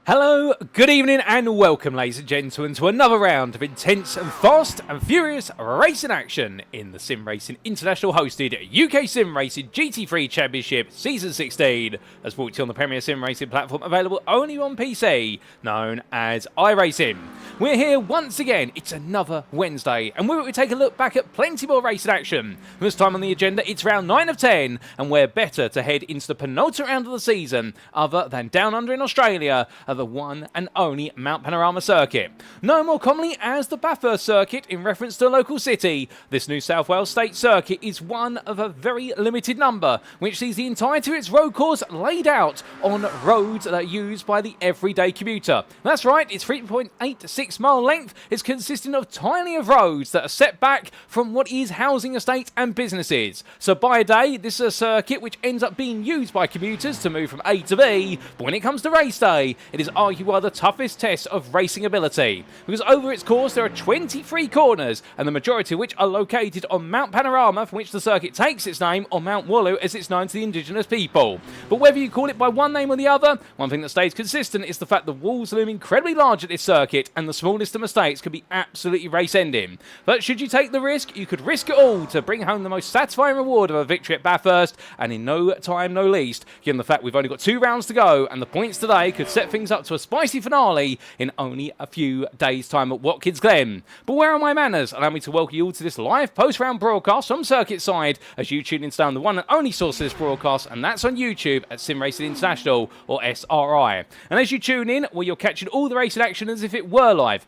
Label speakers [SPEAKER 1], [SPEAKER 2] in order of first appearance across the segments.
[SPEAKER 1] Hello, good evening and welcome ladies and gentlemen to another round of intense and fast and furious racing action in the SimRacing International hosted UKSimRacing GT3 Championship Season 16 as brought to you on the premier sim racing platform available only on PC known as iRacing. We're here once again, it's another Wednesday and we take a look back at plenty more racing action. This time on the agenda it's round 9 of 10 and we're better to head into the penultimate round of the season other than down under in Australia at the one and only Mount Panorama circuit. Known more commonly as the Bathurst circuit in reference to the local city, this New South Wales state circuit is one of a very limited number, which sees the entirety of its road course laid out on roads that are used by the everyday commuter. That's right, it's 3.86 mile length. It's consisting of tiny of roads that are set back from what is housing estates and businesses. So by day, this is a circuit which ends up being used by commuters to move from A to B, but when it comes to race day, it is arguably one of the toughest tests of racing ability, because over its course there are 23 corners, and the majority of which are located on Mount Panorama, from which the circuit takes its name, or Mount Wooloo as it's known to the indigenous people. But whether you call it by one name or the other, one thing that stays consistent is the fact the walls loom incredibly large at this circuit, and the smallest of mistakes could be absolutely race-ending. But should you take the risk, you could risk it all to bring home the most satisfying reward of a victory at Bathurst, and in no time no least, given the fact we've only got 2 rounds to go, and the points today could set things up to a spicy finale in only a few days' time at Watkins Glen. But where are my manners? Allow me to welcome you all to this live post-round broadcast from Circuit Side as you tune in down the one and only source of this broadcast, and that's on YouTube at SimRacing International, or SRI. And as you tune in, well, you're catching all the racing action as if it were live.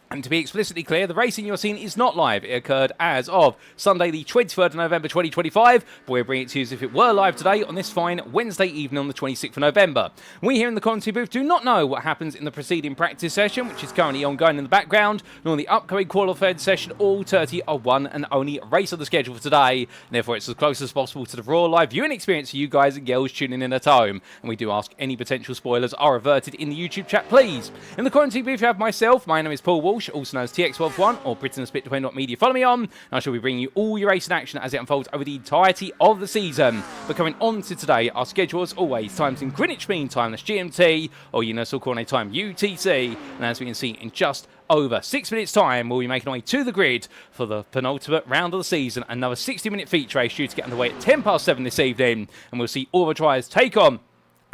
[SPEAKER 1] And to be explicitly clear, the racing you're seeing is not live. It occurred as of Sunday the 23rd of November 2025, but we're bringing it to you as if it were live today on this fine Wednesday evening on the 26th of November. We here in the commentary booth do not know what happens in the preceding practice session, which is currently ongoing in the background, nor the upcoming qualified session, all 30 are one and only race on the schedule for today, and therefore it's as close as possible to the raw live viewing experience for you guys and girls tuning in at home. And we do ask any potential spoilers are averted in the YouTube chat, please. In the commentary booth you have myself, my name is Paul Walsh, also known as TX121 or Britain Spit, depending on what media you follow me on. And I shall be bringing you all your racing action as it unfolds over the entirety of the season. But coming on to today, our schedule as always, times in Greenwich Mean Time, that's GMT, or Universal Coordinate Time UTC. And as we can see in just over 6 minutes time, we'll be making our way to the grid for the penultimate round of the season. Another 60-minute feature race due to get underway at 7:10 this evening. And we'll see all the drivers take on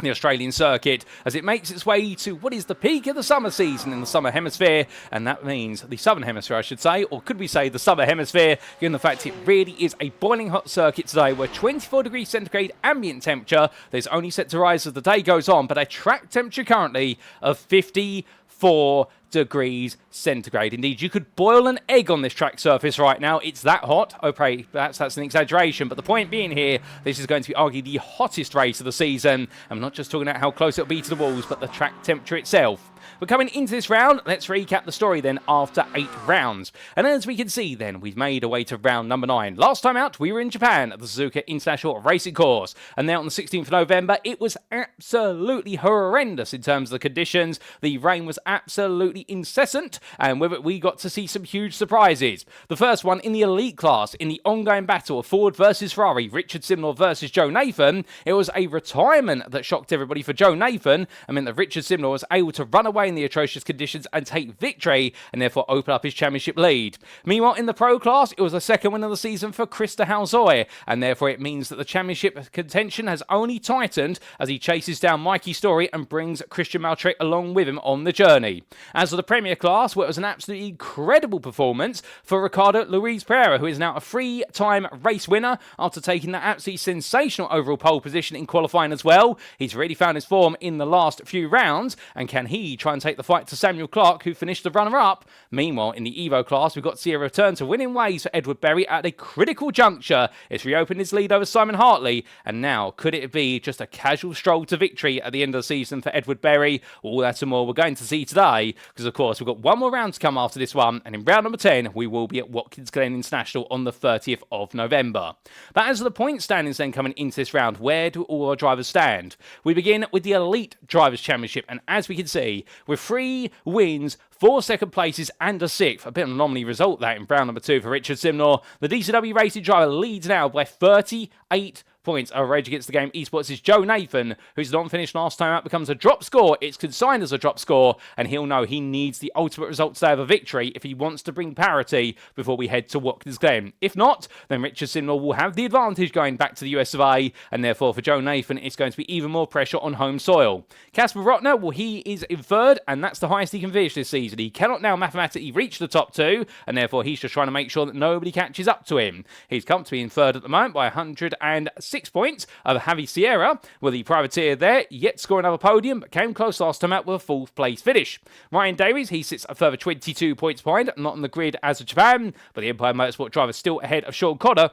[SPEAKER 1] the Australian circuit as it makes its way to what is the peak of the summer season in the summer hemisphere, and that means the southern hemisphere I should say, or could we say the summer hemisphere, given the fact it really is a boiling hot circuit today where 24 degrees centigrade ambient temperature that is only set to rise as the day goes on, but a track temperature currently of 54 degrees centigrade. Indeed, you could boil an egg on this track surface right now. It's that hot. Okay, perhaps that's an exaggeration, but the point being here, this is going to be arguably the hottest race of the season. I'm not just talking about how close it'll be to the walls, but the track temperature itself. But coming into this round, let's recap the story then after 8 rounds. And as we can see then, we've made our way to round number 9. Last time out, we were in Japan at the Suzuka International Racing Course. And now on the 16th of November, it was absolutely horrendous in terms of the conditions. The rain was absolutely incessant, and with it we got to see some huge surprises. The first one in the elite class, in the ongoing battle of Ford versus Ferrari, Richard Simnor versus Joe Nathan. It was a retirement that shocked everybody for Joe Nathan, and meant that Richard Simnor was able to run away in the atrocious conditions and take victory, and therefore open up his championship lead. Meanwhile, in the pro class, it was the second win of the season for Christer Halsoy, and therefore it means that the championship contention has only tightened as he chases down Mikey Storey and brings Christian Malcharek along with him on the journey. As for the Premier class, where it was an absolutely incredible performance for Ricardo Luis Pereira, who is now a 3-time race winner after taking that absolutely sensational overall pole position in qualifying as well. He's really found his form in the last few rounds, and can he try and take the fight to Samuel Clark, who finished the runner-up? Meanwhile, in the Evo class, we've got to see a return to winning ways for Edward Berry at a critical juncture. It's reopened his lead over Simon Hartley, and now could it be just a casual stroll to victory at the end of the season for Edward Berry? All that and more we're going to see today, because of course we've got one more round to come after this one, and in round number 10 we will be at Watkins Glen International on the 30th of November. But as for the point standings then coming into this round, where do all our drivers stand? We begin with the Elite Drivers' Championship, and as we can see, with 3 wins, 4 second places and a 6th. A bit of an anomaly result that in round number 2 for Richard Simnor. The DCW Racing driver leads now by 38 points over Rage Against the Game Esports' Joe Nathan, who's non-finished last time out, becomes a drop score. It's consigned as a drop score, and he'll know he needs the ultimate result today of a victory if he wants to bring parity before we head to Watkins Glen. If not, then Richard Simnor will have the advantage going back to the US of A, and therefore for Joe Nathan, it's going to be even more pressure on home soil. Casper Rotner, well, he is in third, and that's the highest he can finish this season. He cannot now mathematically reach the top two, and therefore he's just trying to make sure that nobody catches up to him. He's comfortably in third at the moment by 106 points over Javi Sierra, with the privateer there, yet score another podium, but came close last time out with a fourth place finish. Ryan Davies, he sits a further 22 points behind, not on the grid as of Japan, but the Empire Motorsport driver still ahead of Sean Cotter,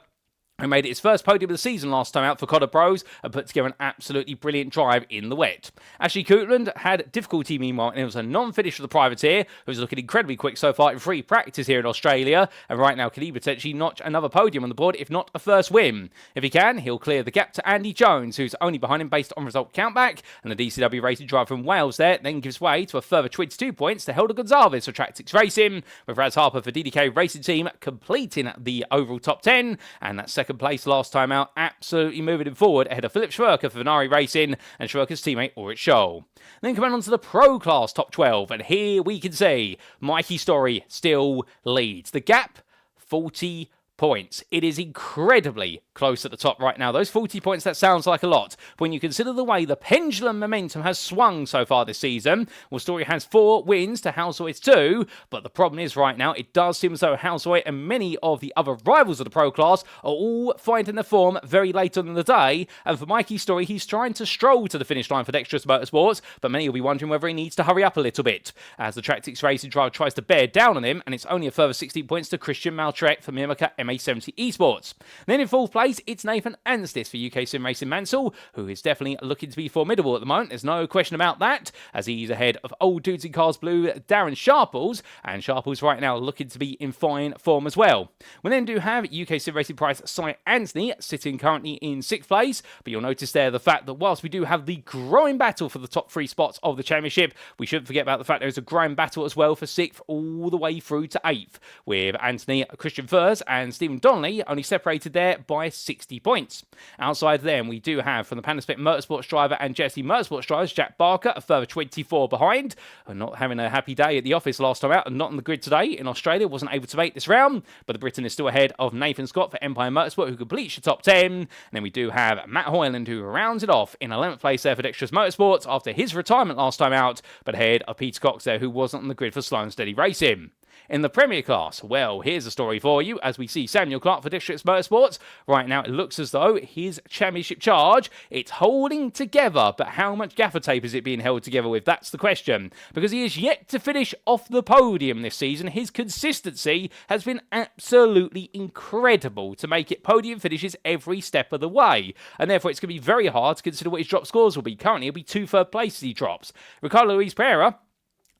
[SPEAKER 1] who made it his first podium of the season last time out for Cotter Bros and put together an absolutely brilliant drive in the wet. Ashley Coutland had difficulty meanwhile, and it was a non-finish for the privateer, who's looking incredibly quick so far in free practice here in Australia, and right now can he potentially notch another podium on the board, if not a first win. If he can, he'll clear the gap to Andy Jones, who's only behind him based on result countback, and the DCW Racing driver from Wales there then gives way to a further 22 points to Helder Gonzalez for Track 6 Racing, with Raz Harper for DDK Racing Team completing the overall top 10, and that second place last time out, absolutely moving him forward ahead of Philip Schwerker for Venari Racing and Schwerker's teammate Ulrich Scholl. Then coming on to the Pro Class Top 12, and here we can see Mikey Storey still leads. The gap, 40 points. It is incredibly close at the top right now. Those 40 points, that sounds like a lot. But when you consider the way the pendulum momentum has swung so far this season, well, Story has 4 wins to Halsoy's 2, but the problem is right now, it does seem as though Halsoy and many of the other rivals of the Pro Class are all finding their form very late on in the day, and for Mikey Storey, he's trying to stroll to the finish line for Dexterous Motorsports, but many will be wondering whether he needs to hurry up a little bit, as the Track 6 Racing driver tries to bear down on him, and it's only a further 16 points to Christian Malcharek for Mimica MA70 Esports. Then in fourth place, it's Nathan Anstis for UKSimRacing Mansell, who is definitely looking to be formidable at the moment. There's no question about that, as he's ahead of Old Dudes in Cars Blue, Darren Sharples, and Sharples right now looking to be in fine form as well. We then do have UKSimRacing Price Cy Anthony sitting currently in 6th place, but you'll notice there the fact that whilst we do have the growing battle for the top 3 spots of the championship, we shouldn't forget about the fact there's a growing battle as well for 6th all the way through to 8th, with Anthony, Christian Furs and Stephen Donnelly only separated there by 60 points. Outside them, we do have from the Panaspec Motorsports driver and Jesse Motorsports drivers, Jack Barker, a further 24 behind, and not having a happy day at the office last time out and not on the grid today in Australia, wasn't able to make this round, but the Briton is still ahead of Nathan Scott for Empire Motorsport, who completes the top 10. And then we do have Matt Hoyland, who rounds it off in 11th place there for Dexterous Motorsports after his retirement last time out, but ahead of Peter Cox there, who wasn't on the grid for Slow and Steady Racing. In the Premier Class, well, here's a story for you as we see Samuel Clark for District Motorsports. Right now, it looks as though his championship charge, it's holding together, but how much gaffer tape is it being held together with? That's the question. Because he is yet to finish off the podium this season. His consistency has been absolutely incredible to make it podium finishes every step of the way. And therefore, it's going to be very hard to consider what his drop scores will be. Currently, it'll be 2 third places he drops. Ricardo Luis Pereira,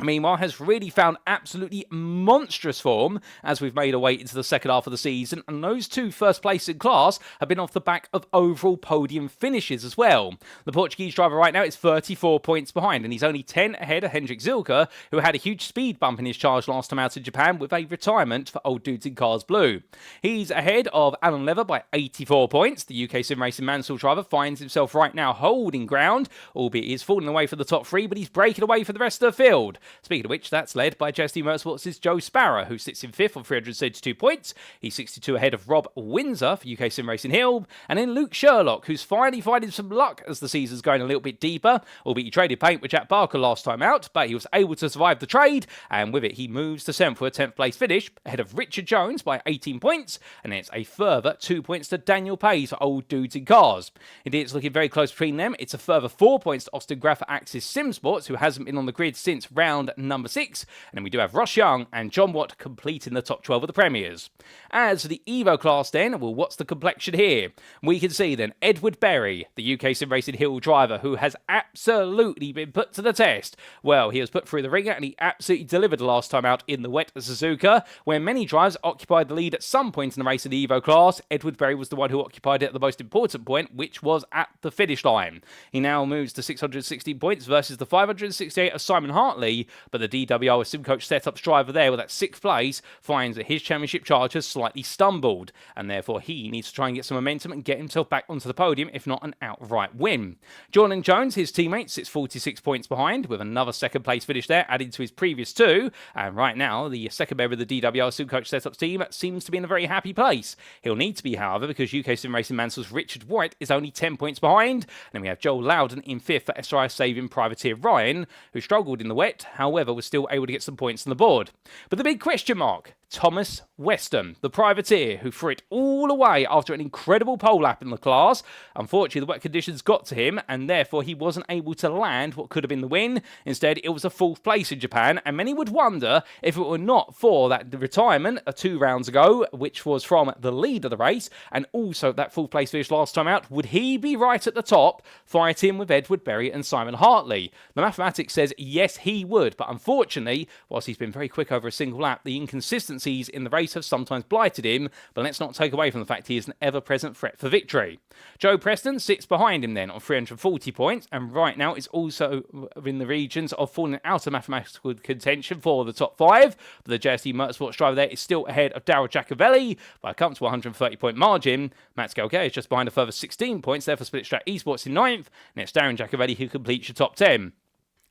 [SPEAKER 1] meanwhile, has really found absolutely monstrous form as we've made our way into the second half of the season, and those 2 first place in class have been off the back of overall podium finishes as well. The Portuguese driver right now is 34 points behind, and he's only 10 ahead of Hendrik Zilka, who had a huge speed bump in his charge last time out in Japan with a retirement for Old Dudes in Cars Blue. He's ahead of Alan Lever by 84 points. The UKSimRacing Mansell driver finds himself right now holding ground, albeit he's falling away for the top 3, but he's breaking away for the rest of the field. Speaking of which, that's led by JST Motorsports' Joe Sparrow, who sits in 5th on 332 points. He's 62 ahead of Rob Windsor for UKSimRacing Hill. And then Luke Sherlock, who's finally finding some luck as the season's going a little bit deeper. Albeit he traded paint with Jack Barker last time out, but he was able to survive the trade. And with it, he moves to 7th for a 10th place finish, ahead of Richard Jones by 18 points. And it's a further 2 points to Daniel Pays for Old Dudes in Cars. Indeed, it's looking very close between them. It's a further 4 points to Austin Graff for Axis Sim Sports, who hasn't been on the grid since round number 6, and then we do have Ross Young and John Watt completing the top 12 of the Premiers. As for the Evo class then, well, what's the complexion here? We can see then Edward Berry, the UKSimRacing Hill driver, who has absolutely been put to the test. Well, he was put through the ringer and he absolutely delivered last time out in the wet at Suzuka, where many drivers occupied the lead at some point in the race in the Evo class. Edward Berry was the one who occupied it at the most important point, which was at the finish line. He now moves to 616 points versus the 568 of Simon Hartley, way, but the DWR SimCoach Setups driver there with that 6th place finds that his championship charge has slightly stumbled, and therefore he needs to try and get some momentum and get himself back onto the podium, if not an outright win. Jordan Jones, his teammate, sits 46 points behind, with another 2nd place finish there added to his previous 2, and right now the 2nd member of the DWR SimCoach Setups team seems to be in a very happy place. He'll need to be, however, because UKSimRacing Mansell's Richard White is only 10 points behind, and then we have Joel Loudon in 5th for SRI saving privateer Ryan, who struggled in the wet, however was still able to get some points on the board. But the big question mark, Thomas Weston, the privateer, who threw it all away after an incredible pole lap in the class. Unfortunately, the wet conditions got to him, and therefore he wasn't able to land what could have been the win. Instead, it was a 4th place in Japan, and many would wonder if it were not for the retirement 2 rounds ago, which was from the lead of the race, and also that 4th place finish last time out, would he be right at the top, fighting with Edward Berry and Simon Hartley? The mathematics says yes, he would, but unfortunately, whilst he's been very quick over a single lap, the inconsistencies in the race have sometimes blighted him, but let's not take away from the fact he is an ever-present threat for victory. Joe Preston sits behind him then on 340 points, and right now is also in the regions of falling out of mathematical contention for the top 5, but the JST Motorsports driver there is still ahead of Daryl Giacovelli by a comfortable 130 point margin. Matt Skelgay is just behind a further 16 points there for Split Strat Esports in 9th, and it's Darren Giacovelli who completes your top 10.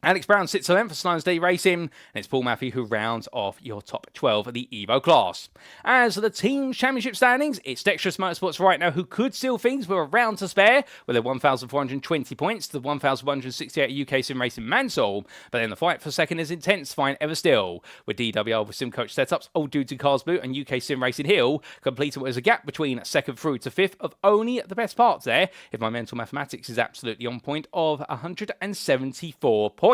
[SPEAKER 1] Alex Brown sits 11th for Slimes Day Racing, and it's Paul Maffey who rounds off your top 12 of the Evo class. As for the team championship standings, it's Dexterous Motorsports right now who could seal things with a round to spare, with their 1,420 points to the 1,168 UKSimRacing Mansell, but then the fight for 2nd is intensifying ever still, with DWR with SimCoach Setups, Old Dudes in Cars Blue and UKSimRacing Hill, completing what is a gap between 2nd through to 5th of only the best parts there, if my mental mathematics is absolutely on point, of 174 points.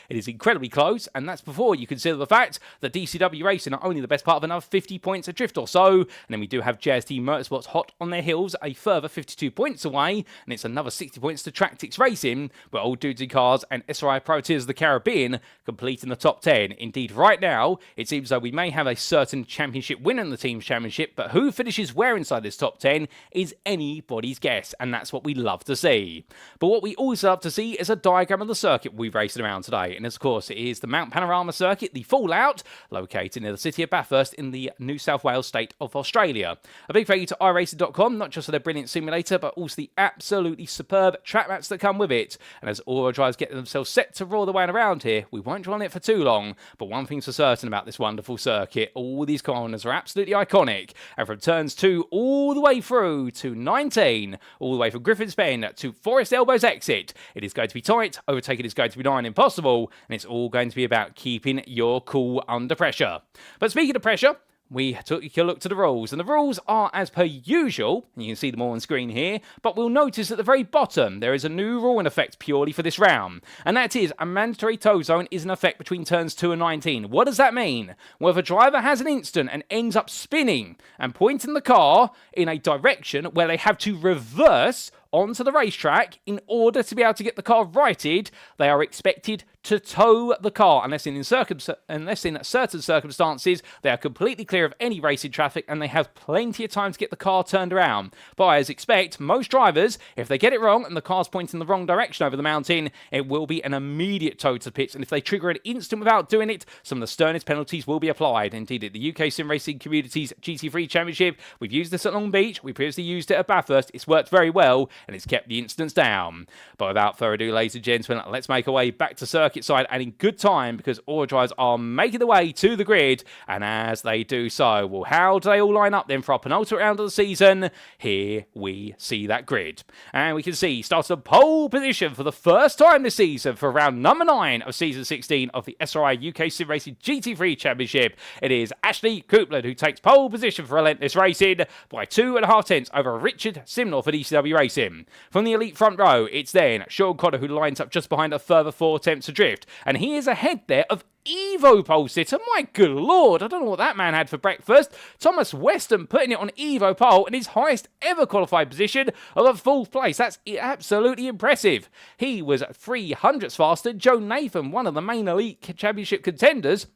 [SPEAKER 1] It is incredibly close, and that's before you consider the fact that DCW Racing are only the best part of another 50 points adrift or so, and then we do have JST Motorsports hot on their heels, a further 52 points away, and it's another 60 points to Tractix Racing, where Old Dudes in Cars and SRI Privateers of the Caribbean completing the top 10. Indeed, right now, it seems though we may have a certain championship winner in the team's championship, but who finishes where inside this top 10 is anybody's guess, and that's what we love to see. But what we also love to see is a diagram of the circuit we've raced around today, and of course it is the Mount Panorama circuit, the Fallout, located near the city of Bathurst in the New South Wales state of Australia. A big thank you to iRacing.com, not just for their brilliant simulator, but also the absolutely superb track mats that come with it. And as all our drivers get themselves set to roar the way around here, we won't dwell on it for too long, but one thing's for certain about this wonderful circuit, all these corners are absolutely iconic, and from turns 2 all the way through to 19, all the way from Griffin's Bend to Forest Elbows exit, it is going to be tight, overtaking is going to be nigh impossible, and it's all going to be about keeping your cool under pressure. But speaking of pressure, we took a look to the rules, and the rules are as per usual, and you can see them all on screen here, but we'll notice at the very bottom there is a new rule in effect purely for this round, and that is a mandatory tow zone is in effect between turns 2 and 19. What does that mean? Well, if a driver has an instant and ends up spinning and pointing the car in a direction where they have to reverse onto the racetrack in order to be able to get the car righted, they are expected to tow the car, unless in certain circumstances they are completely clear of any racing traffic and they have plenty of time to get the car turned around. But as expect, most drivers, if they get it wrong and the car's pointing the wrong direction over the mountain, it will be an immediate tow to the pits, and if they trigger an instant without doing it, some of the sternest penalties will be applied. Indeed, at the UKSimRacing Community's GT3 Championship, we've used this at Long Beach, we previously used it at Bathurst, it's worked very well, and it's kept the incidents down. But without further ado, ladies and gentlemen, let's make our way back to circuit side, and in good time, because all drivers are making their way to the grid, and as they do so, well, how do they all line up then for our penultimate round of the season? Here we see that grid, and we can see starts on pole position for the first time this season for round number 9 of season 16 of the SRI UKSimRacing GT3 Championship. It is Ashley Coupland who takes pole position for Relentless Racing by 2.5 tenths over Richard Simnor for DCW Racing. From the elite front row, it's then Sean Cotter who lines up just behind a further 4 attempts adrift, and he is ahead there of Evo pole sitter. My good lord, I don't know what that man had for breakfast. Thomas Weston putting it on Evo pole in his highest ever qualified position of a 4th place. That's absolutely impressive. He was 300ths faster. Joe Nathan, one of the main elite championship contenders,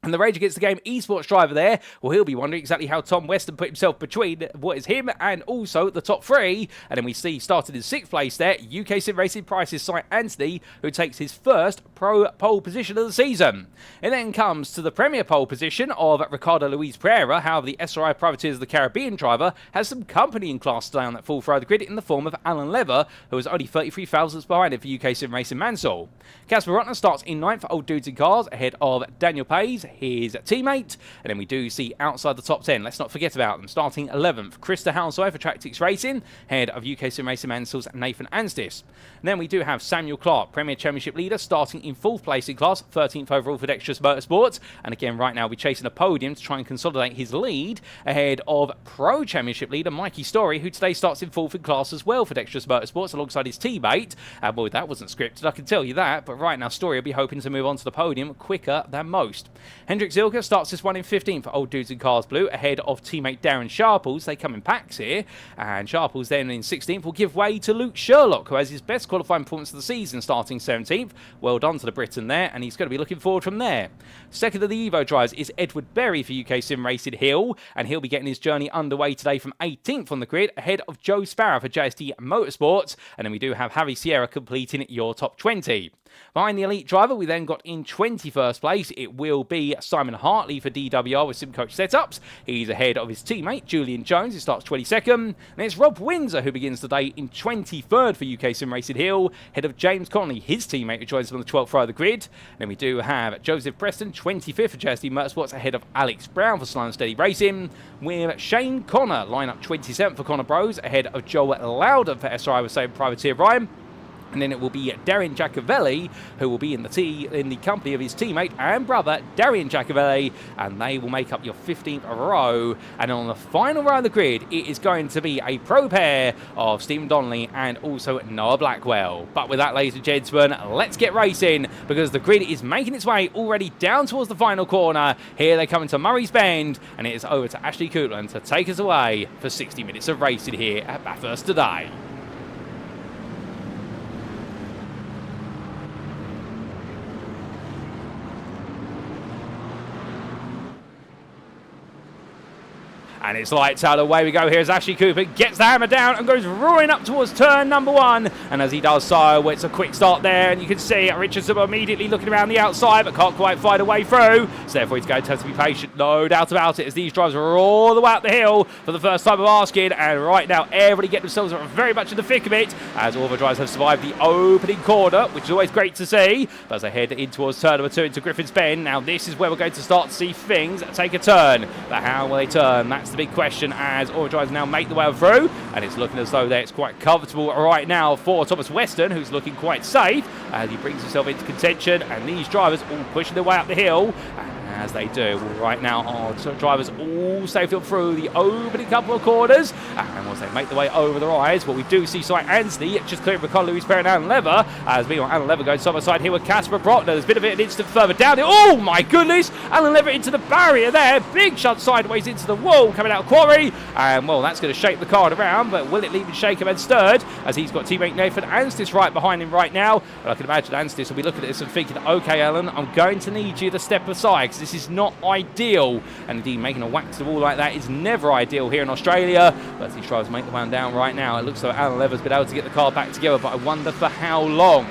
[SPEAKER 1] And the Rage Against the Game esports driver there, well, he'll be wondering exactly how Tom Weston put himself between what is him and also the top three. And then we see started in 6th place there, UKSimRacing Price's Cy Anthony, who takes his first pro pole position of the season. It then comes to the premier pole position of Ricardo Luis Pereira. However, the SRI Privateers of the Caribbean driver has some company in class today on that full throw of the grid in the form of Alan Lever, who was only 33 thousandths behind him for UKSimRacing Mansell. Casper Rotner starts in 9th for Old Dudes in Cars, ahead of Daniel Pays, his teammate. And then we do see outside the top 10, let's not forget about them, starting 11th, Christer Halsoy for Tractix Racing, ahead of UKSimRacing Mansell's Nathan Anstis. And then we do have Samuel Clark, Premier Championship leader, starting in 4th place in class, 13th overall for Dexterous Motorsports. And again, right now we're chasing a podium to try and consolidate his lead, ahead of Pro Championship leader Mikey Storey, who today starts in 4th in class as well for Dexterous Motorsports, alongside his teammate. And boy, that wasn't scripted, I can tell you that. But right now, Storey will be hoping to move on to the podium quicker than most. Hendrik Zilka starts this one in 15th for Old Dudes in Cars Blue, ahead of teammate Darren Sharples. They come in packs here, and Sharples then in 16th will give way to Luke Sherlock, who has his best qualifying performance of the season, starting 17th. Well done to the Briton there, and he's going to be looking forward from there. Second of the Evo drives is Edward Berry for UKSimRacing Hill, and he'll be getting his journey underway today from 18th on the grid, ahead of Joe Sparrow for JST Motorsports. And then we do have Javi Sierra completing your top 20. Behind the elite driver, we then got in 21st place. It will be Simon Hartley for DWR with SimCoach Setups. He's ahead of his teammate, Julian Jones, who starts 22nd. And it's Rob Windsor, who begins the day in 23rd for UKSimRacing Hill, ahead of James Connolly, his teammate, who joins him on the 12th row of the grid. And then we do have Joseph Preston, 25th for JST Motorsports, ahead of Alex Brown for Slow and Steady Racing, with Shane Connor, line up 27th for Connor Bros, ahead of Joel Loudon for SRI with Same Privateer Ryan. And then it will be Darian Giacovelli, who will be in the company of his teammate and brother, Darian Giacovelli, and they will make up your 15th row. And on the final row of the grid, it is going to be a pro pair of Stephen Donnelly and also Noah Blackwell. But with that, ladies and gentlemen, let's get racing, because the grid is making its way already down towards the final corner. Here they come into Murray's Bend, and it is over to Ashley Coutland to take us away for 60 minutes of racing here at Bathurst today. And it's lights out, away we go here as Ashley Cooper gets the hammer down and goes roaring up towards turn number 1. And as he does so, it's a quick start there, and you can see Richard Simnor immediately looking around the outside, but can't quite find a way through. So therefore he's going to have to be patient, no doubt about it, as these drivers are all the way up the hill for the first time of asking. And right now, everybody get themselves very much in the thick of it, as all the drivers have survived the opening corner, which is always great to see. But as they head in towards turn number 2 into Griffin's Bend, now this is where we're going to start to see things take a turn. But how will they turn? That's the big question, as all drivers now make the way through, and it's looking as though it's quite comfortable right now for Thomas Weston, who's looking quite safe as he brings himself into contention. And these drivers all pushing their way up the hill, as they do right now, our drivers all safely through the opening couple of corners. And once they make the way over the rise, well, we do see Cy Anthony just clearing Ricardo Luis Pereira and Alan Lever, as meanwhile Alan Lever goes side by side here with Casper Brotner. There's a bit of an instant further down. Oh my goodness, Alan Lever into the barrier there, big shot sideways into the wall coming out of quarry, and well, that's going to shake the car around, but will it leave him shaken and stirred, as he's got teammate Nathan Anstis right behind him right now. But I can imagine Anstis will be looking at this and thinking, okay Alan, I'm going to need you to step aside, because this is not ideal. And indeed, making a whack to the wall like that is never ideal here in Australia. But as these drivers make the one down right now, it looks like Alan Lever's been able to get the car back together, but I wonder for how long.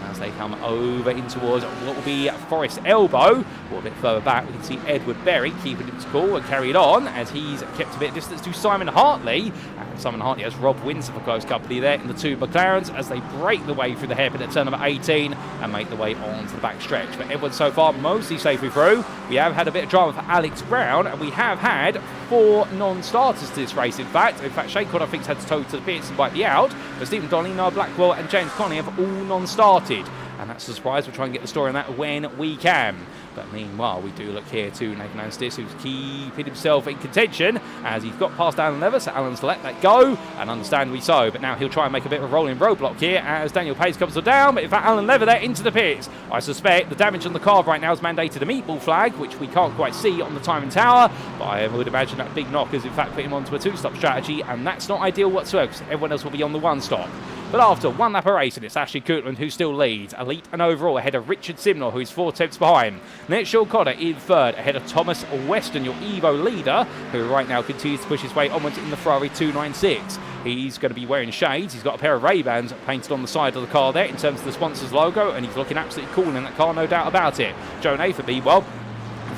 [SPEAKER 1] As they come over in towards what will be Forest Elbow, or a bit further back, we can see Edward Berry keeping his cool and carried on, as he's kept a bit of distance to Simon Hartley. And Simon Hartley has Rob Windsor for close company there in the 2 McLarens, as they break the way through the hairpin at turn number 18 and make the way onto the back stretch. But everyone so far mostly safely through. We have had a bit of drama for Alex Brown, and we have had 4 non-starters to this race. In fact, Shane Connor, I think, has had to tow to the pits and wipe the out, but Stephen Donnelly, Noah Blackwell and James Conley have all non-started. And that's a surprise. We'll try and get the story on that when we can. But meanwhile, we do look here to Nathan Anstis, who's keeping himself in contention, as he's got past Alan Lever, so Alan's let that go, and understandably so. But now he'll try and make a bit of a rolling roadblock here as Daniel Pace comes down. But in fact, Alan Lever there into the pits. I suspect the damage on the car right now has mandated a meatball flag, which we can't quite see on the timing tower. But I would imagine that big knock has in fact put him onto a 2-stop strategy, and that's not ideal whatsoever, because everyone else will be on the 1-stop. But after one lap of racing, it's Ashley Coutland who still leads. Elite and overall ahead of Richard Simnor, who's 4 tenths behind. Next, Sean Connor in third, ahead of Thomas Weston, your Evo leader, who right now continues to push his way onwards in the Ferrari 296. He's going to be wearing shades. He's got a pair of Ray-Bans painted on the side of the car there in terms of the sponsor's logo, and he's looking absolutely cool in that car, no doubt about it. Joe Nathan, well,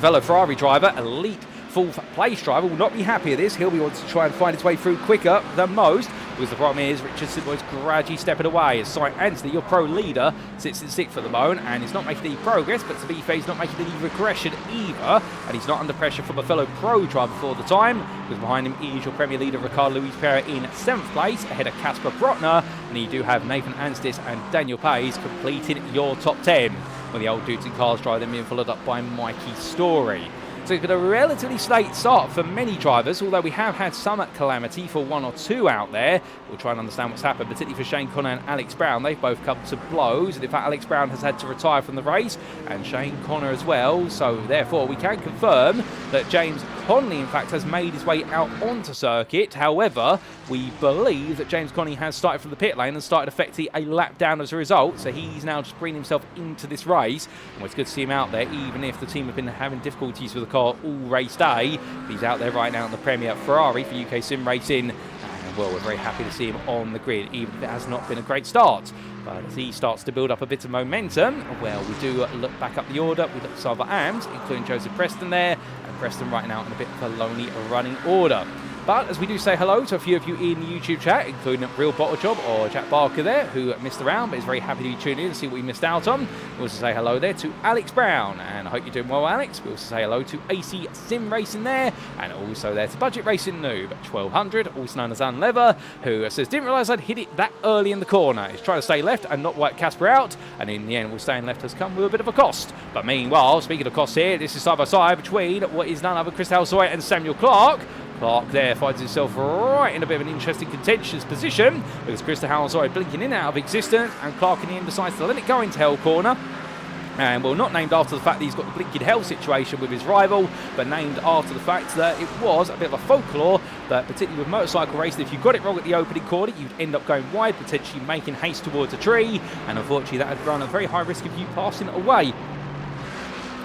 [SPEAKER 1] fellow Ferrari driver, elite fourth place driver, will not be happy at this. He'll be wanting to try and find his way through quicker than most, because the problem is Richard Simnor is gradually stepping away. As Cy Anthony, your pro leader, sits in 6th at the moment, and he's not making any progress, but to be fair, he's not making any regression either, and he's not under pressure from a fellow pro driver for the time, because behind him is your Premier leader Ricardo Luis Pereira in 7th place, ahead of Casper Brotner, and you do have Nathan Anstis and Daniel Pays completing your top 10, when the old dudes in cars drive them being followed up by Mikey Storey. So it's been a relatively late start for many drivers, although we have had some calamity for 1 or 2 out there. We'll try and understand what's happened, particularly for Shane Connor and Alex Brown. They've both come to blows, and in fact Alex Brown has had to retire from the race, and Shane Connor as well. So therefore we can confirm that James Conley in fact has made his way out onto circuit. However, we believe that James Conley has started from the pit lane and started effectively a lap down as a result, so he's now just bringing himself into this race. And it's good to see him out there, even if the team have been having difficulties with the car all race day. He's out there right now in the Premier Ferrari for UKSimRacing, and well, we're very happy to see him on the grid, even if it has not been a great start. But as he starts to build up a bit of momentum, well, we do look back up the order. We look at some other AMs, including Joseph Preston there, and Preston right now in a bit of a lonely running order. But as we do say hello to a few of you in the YouTube chat, including Real Bottle Job or Jack Barker there, who missed the round but is very happy to be tuning in and see what we missed out on. We also say hello there to Alex Brown, and I hope you're doing well, Alex. We also say hello to AC Sim Racing there, and also there to Budget Racing Noob 1200, also known as Unlever, who says, didn't realise I'd hit it that early in the corner. He's trying to stay left and not wipe Casper out, and in the end, well, staying left has come with a bit of a cost. But meanwhile, speaking of costs here, this is side by side between what is none other Christer Halsoy and Samuel Clark. Clark there finds himself right in a bit of an interesting contentious position, because Christer Halsoy blinking in and out of existence, and Clark in the end decides to let it go into Hell Corner. And well, not named after the fact that he's got the blinking hell situation with his rival, but named after the fact that it was a bit of a folklore that, particularly with motorcycle racing, if you got it wrong at the opening corner, you'd end up going wide, potentially making haste towards a tree, and unfortunately that had run a very high risk of you passing it away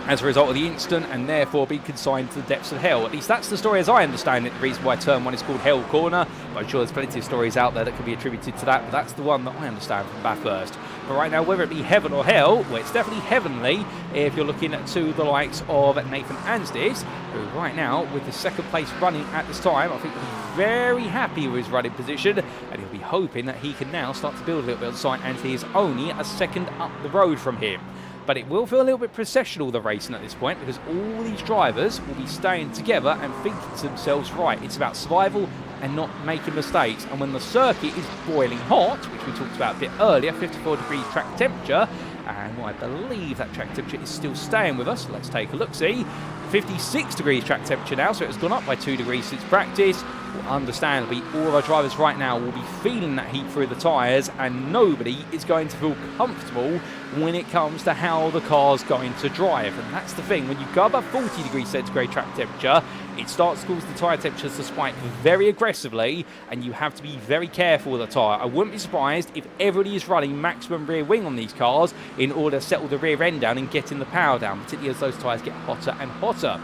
[SPEAKER 1] as a result of the incident, and therefore being consigned to the depths of hell. At least that's the story as I understand it, the reason why turn 1 is called Hell Corner. But I'm sure there's plenty of stories out there that can be attributed to that, but that's the one that I understand from Bathurst. But right now, whether it be heaven or hell, well, it's definitely heavenly if you're looking to the likes of Nathan Anstis, who right now, with the 2nd place running at this time, I think will be very happy with his running position, and he'll be hoping that he can now start to build a little bit of sight, and he is only a second up the road from him. But it will feel a little bit processional, the racing at this point, because all these drivers will be staying together and thinking to themselves, right, it's about survival and not making mistakes. And when the circuit is boiling hot, which we talked about a bit earlier, 54 degrees track temperature, and I believe that track temperature is still staying with us. Let's take a look-see. 56 degrees track temperature now, so it has gone up by 2 degrees since practice. Well, understandably, all of our drivers right now will be feeling that heat through the tyres, and nobody is going to feel comfortable when it comes to how the car's going to drive. And that's the thing, when you go above 40 degrees centigrade track temperature, it starts to cause the tyre temperatures to spike very aggressively, and you have to be very careful with the tyre. I wouldn't be surprised if everybody is running maximum rear wing on these cars in order to settle the rear end down and getting the power down, particularly as those tyres get hotter and hotter.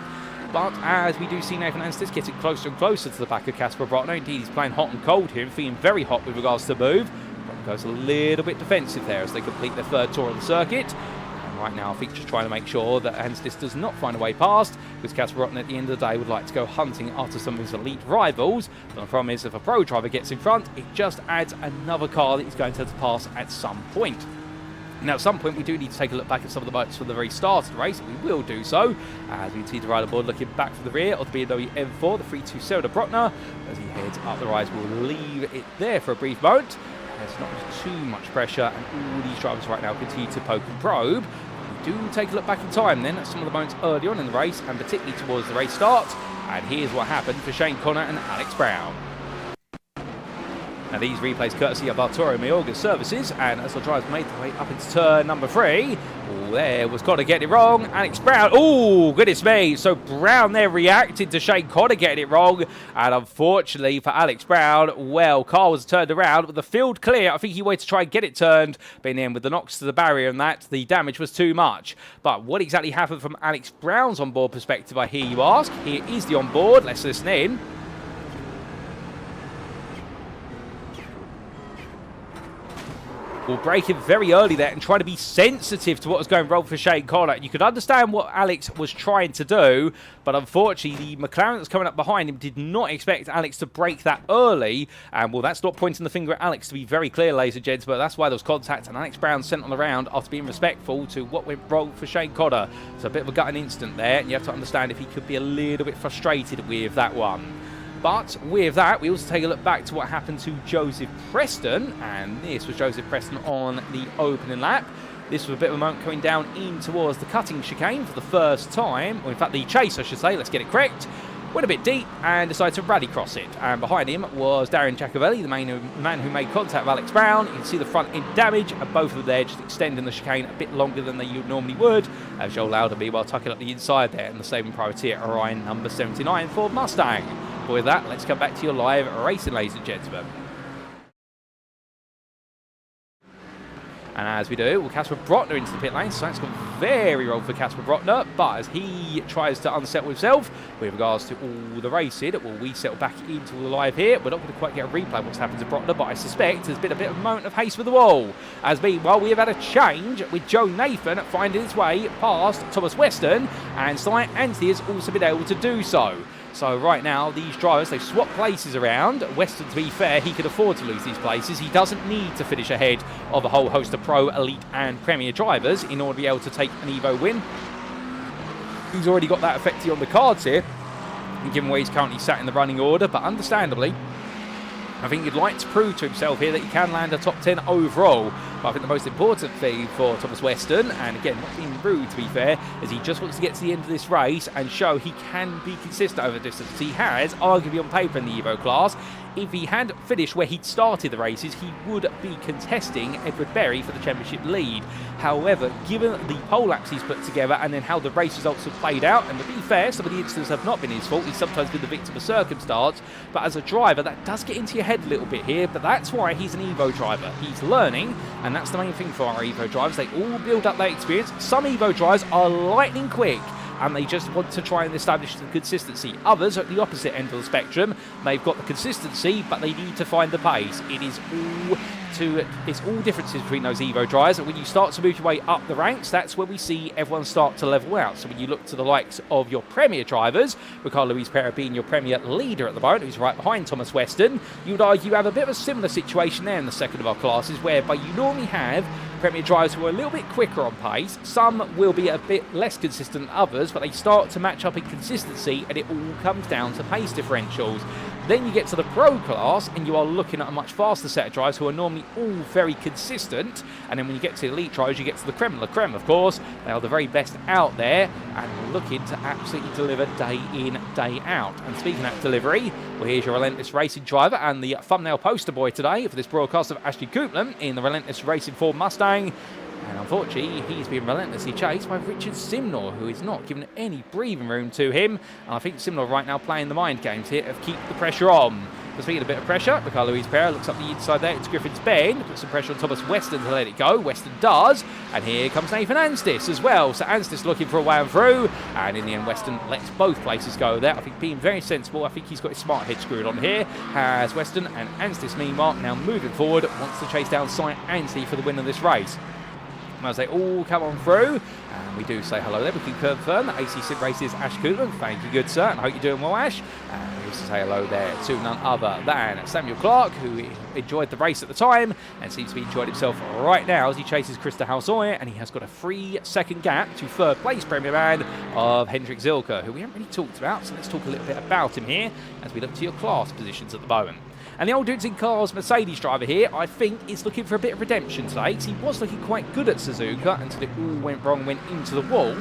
[SPEAKER 1] But as we do see Nathan Anstis getting closer and closer to the back of Casper Brotner, indeed he's playing hot and cold here and feeling very hot with regards to the move. Brotner goes a little bit defensive there as they complete their 3rd tour of the circuit. And right now I think just trying to make sure that Anstis does not find a way past, because Casper Brotner at the end of the day would like to go hunting after some of his elite rivals. But the problem is, if a pro driver gets in front, it just adds another car that he's going to have to pass at some point. Now, at some point, we do need to take a look back at some of the boats from the very start of the race. We will do so, as we see the rider board looking back from the rear of the BMW M4, the 327 Brotner. As he heads up the rise, we'll leave it there for a brief moment. There's not too much pressure, and all these drivers right now continue to poke and probe. We do take a look back in time then at some of the moments early on in the race, and particularly towards the race start. And here's what happened for Shane Connor and Alex Brown. Now these replays courtesy of Malcharek services, and as our driver's made their way up into turn number 3, there was Cotter getting it wrong. Alex Brown, oh goodness me, so Brown there reacted to Shane Cotter getting it wrong, and unfortunately for Alex Brown, well, car was turned around with the field clear. I think he wanted to try and get it turned, but in the end with the knocks to the barrier and that, the damage was too much. But what exactly happened from Alex Brown's onboard perspective, I hear you ask? Here is the onboard, let's listen in. We'll break it very early there and try to be sensitive to what was going wrong for Shane Cotter. You could understand what Alex was trying to do, but unfortunately the McLaren that's coming up behind him did not expect Alex to break that early. And well, that's not pointing the finger at Alex, to be very clear, ladies and gents, but that's why there was contact, and Alex Brown sent on the round after being respectful to what went wrong for Shane Cotter. It's a bit of a gutting incident there, and you have to understand if he could be a little bit frustrated with that one. But with that, we also take a look back to what happened to Joseph Preston, and this was Joseph Preston on the opening lap. This was a bit of a moment coming down in towards the cutting chicane for the first time, or in fact the chase I should say, let's get it correct. Went a bit deep and decided to rally cross it, and behind him was Darren Giacovelli, the man who made contact with Alex Brown. You can see the front end damage, and both of them there just extending the chicane a bit longer than they normally would, as Joel Lauder meanwhile tucking up the inside there, and the saving priority at Orion number 79 Ford Mustang. But with that, let's come back to your live racing, ladies and gentlemen. And as we do, we'll Casper Brotner into the pit lane, so that's gone very wrong for Casper Brotner, but as he tries to unsettle himself with regards to all the racing, well, we settle back into the live here. We're not going to quite get a replay of what's happened to Brotner, but I suspect there's been a bit of a moment of haste with the wall. As meanwhile, we have had a change with Joe Nathan finding his way past Thomas Weston, and Sly Anthony has also been able to do so. So right now, these drivers, they've swapped places around. Weston, to be fair, he could afford to lose these places. He doesn't need to finish ahead of a whole host of Pro, Elite and Premier drivers in order to be able to take an Evo win. He's already got that effectively on the cards here, given where he's currently sat in the running order, but understandably, I think he'd like to prove to himself here that he can land a top 10 overall. But I think the most important thing for Thomas Weston, and again, not being rude to be fair, is he just wants to get to the end of this race and show he can be consistent over distance. He has, arguably on paper in the Evo class, if he had finished where he'd started the races, he would be contesting Edward Berry for the championship lead. However, given the pole laps he's put together and then how the race results have played out, and to be fair, some of the incidents have not been his fault, he's sometimes been the victim of circumstance, but as a driver, that does get into your head a little bit here, but that's why he's an Evo driver. He's learning, and that's the main thing for our Evo drivers. They all build up their experience. Some Evo drivers are lightning quick, and they just want to try and establish some consistency. Others are at the opposite end of the spectrum. They've got the consistency, but they need to find the pace. It's all differences between those Evo drivers. And when you start to move your way up the ranks, that's where we see everyone start to level out. So when you look to the likes of your Premier drivers, with Carl Luis Pera being your Premier leader at the moment, who's right behind Thomas Weston, you would argue you have a bit of a similar situation there in the second of our classes, whereby you normally have Premier drivers who are a little bit quicker on pace. Some will be a bit less consistent than others, but they start to match up in consistency, and it all comes down to pace differentials. Then you get to the Pro class, and you are looking at a much faster set of drivers who are normally all very consistent. And then when you get to the Elite drivers, you get to the creme de la creme, of course. They are the very best out there and looking to absolutely deliver day in, day out. And speaking of delivery, well, here's your Relentless Racing driver and the thumbnail poster boy today for this broadcast of Ashley Coupland in the Relentless Racing Ford Mustang. And unfortunately, he's been relentlessly chased by Richard Simnor, who is not giving any breathing room to him. And I think Simnor right now playing the mind games here of keep the pressure on. But speaking of a bit of pressure, Carl Luis Pera looks up the inside there. It's Griffin's Bend. Puts some pressure on Thomas Weston to let it go. Weston does. And here comes Nathan Anstis as well. So Anstis looking for a way through. And in the end, Weston lets both places go there. I think being very sensible. I think he's got his smart head screwed on here. Has Weston, and Anstis meanwhile now moving forward. Wants to chase down Cy Anthony for the win of this race. As they all come on through, and we do say hello there. We can confirm that AC SimRacing's Ash Coupland. Thank you, good sir, and I hope you're doing well, Ash. And we also say hello there to none other than Samuel Clark, who enjoyed the race at the time and seems to be enjoying himself right now as he chases Christer Halsoy, and he has got a 3-second gap to third place Premier Man of Hendrik Zilka, who we haven't really talked about, so let's talk a little bit about him here as we look to your class positions at the moment. And the old dudes in cars Mercedes driver here, I think, is looking for a bit of redemption today. He was looking quite good at Suzuka until it all went wrong, went into the wall.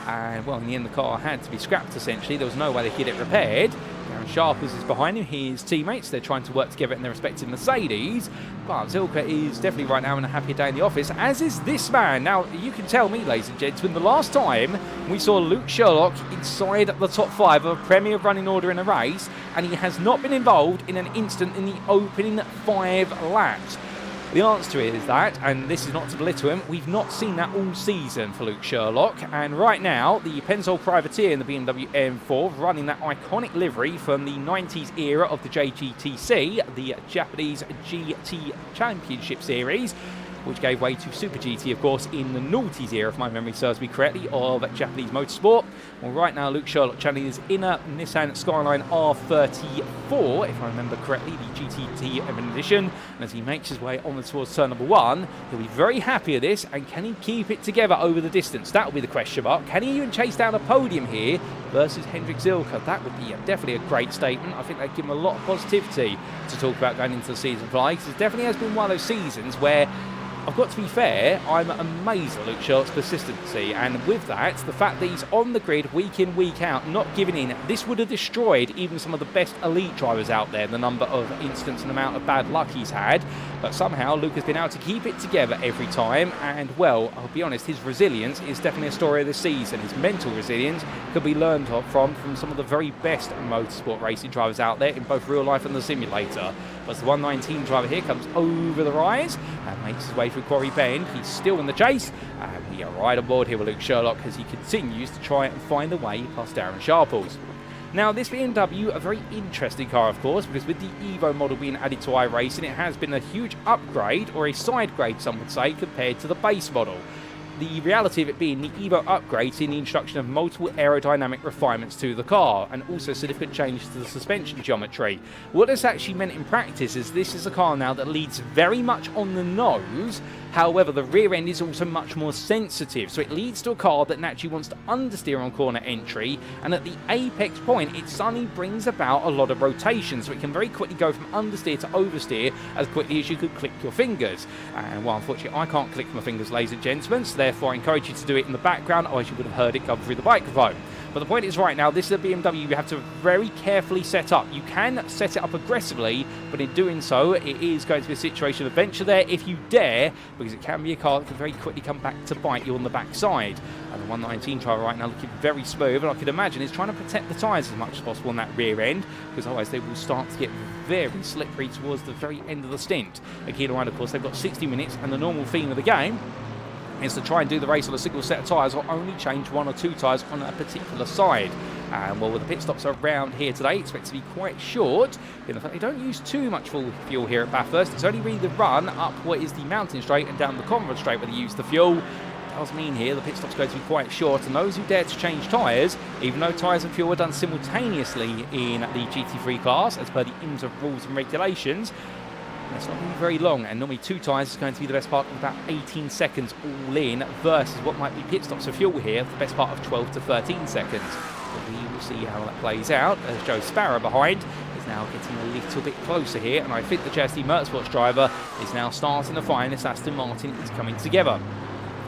[SPEAKER 1] And, well, in the end, the car had to be scrapped, essentially. There was no way they could get it repaired. Darren Darren Sharples is behind him, his teammates. They're trying to work together in their respective Mercedes. But Suzuka is definitely right now in a happier day in the office, as is this man. Now, you can tell me, ladies and gentlemen, the last time we saw Luke Sherlock inside the top 5 of a Premier running order in a race, and he has not been involved in an instant in the opening 5 laps. The answer to it is that, and this is not to belittle him, we've not seen that all season for Luke Sherlock. And right now, the Pennzoil Privateer in the BMW M4 running that iconic livery from the 90s era of the JGTC, the Japanese GT Championship Series, which gave way to Super GT, of course, in the noughties era, if my memory serves me correctly, of Japanese motorsport. Well, right now, Luke Sherlock channeling his inner Nissan Skyline R34, if I remember correctly, the GT3 edition. And as he makes his way onwards towards turn number 1, he'll be very happy with this, and can he keep it together over the distance? That will be the question mark. Can he even chase down a podium here versus Hendrik Zilka? That would be definitely a great statement. I think they'd give him a lot of positivity to talk about going into the season fly, because it definitely has been one of those seasons where, I've got to be fair, I'm amazed at Luke Sherlock's persistency, and with that, the fact that he's on the grid week in, week out, not giving in, this would have destroyed even some of the best elite drivers out there, the number of incidents and amount of bad luck he's had. But somehow Luke has been able to keep it together every time, and well, I'll be honest, his resilience is definitely a story of this season. His mental resilience could be learned from some of the very best motorsport racing drivers out there in both real life and the simulator. But the 119 driver here comes over the rise and makes his way through Quarry Bend. He's still in the chase, and we are right on board here with Luke Sherlock as he continues to try and find a way past Darren Sharples. Now, this BMW, a very interesting car, of course, because with the Evo model being added to iRacing, it has been a huge upgrade, or a side grade, some would say, compared to the base model. The reality of it being the Evo upgrade, seeing the introduction of multiple aerodynamic refinements to the car, and also significant changes to the suspension geometry. What this actually meant in practice is this is a car now that leads very much on the nose. However, the rear end is also much more sensitive, so it leads to a car that naturally wants to understeer on corner entry, and at the apex point it suddenly brings about a lot of rotation, so it can very quickly go from understeer to oversteer as quickly as you could click your fingers. And well, unfortunately I can't click my fingers, ladies and gentlemen, so therefore I encourage you to do it in the background, otherwise you would have heard it come through the microphone. But the point is, right now, this is a BMW you have to very carefully set up. You can set it up aggressively, but in doing so, it is going to be a situation of adventure there if you dare, because it can be a car that can very quickly come back to bite you on the backside. And the 119 driver right now looking very smooth, and I could imagine is trying to protect the tyres as much as possible on that rear end, because otherwise they will start to get very slippery towards the very end of the stint. Again, of course, they've got 60 minutes, and the normal theme of the game is to try and do the race on a single set of tyres, or only change 1 or 2 tyres on a particular side. And well, with the pit stops around here today, expect to be quite short. In fact, they don't use too much fuel here at Bathurst. It's only really the run up what is the mountain straight and down the Conrad straight where they use the fuel. It does mean here the pit stop's going to be quite short, and those who dare to change tyres, even though tyres and fuel are done simultaneously in the GT3 class as per the IMSA rules and regulations, it's not going to be very long, and normally 2 tyres is going to be the best part of about 18 seconds all in, versus what might be pit stops for fuel here, the best part of 12 to 13 seconds. But we will see how that plays out, as Joe Sparrow behind is now getting a little bit closer here, and I think the JSD Motorsports driver is now starting to find this Aston Martin is coming together.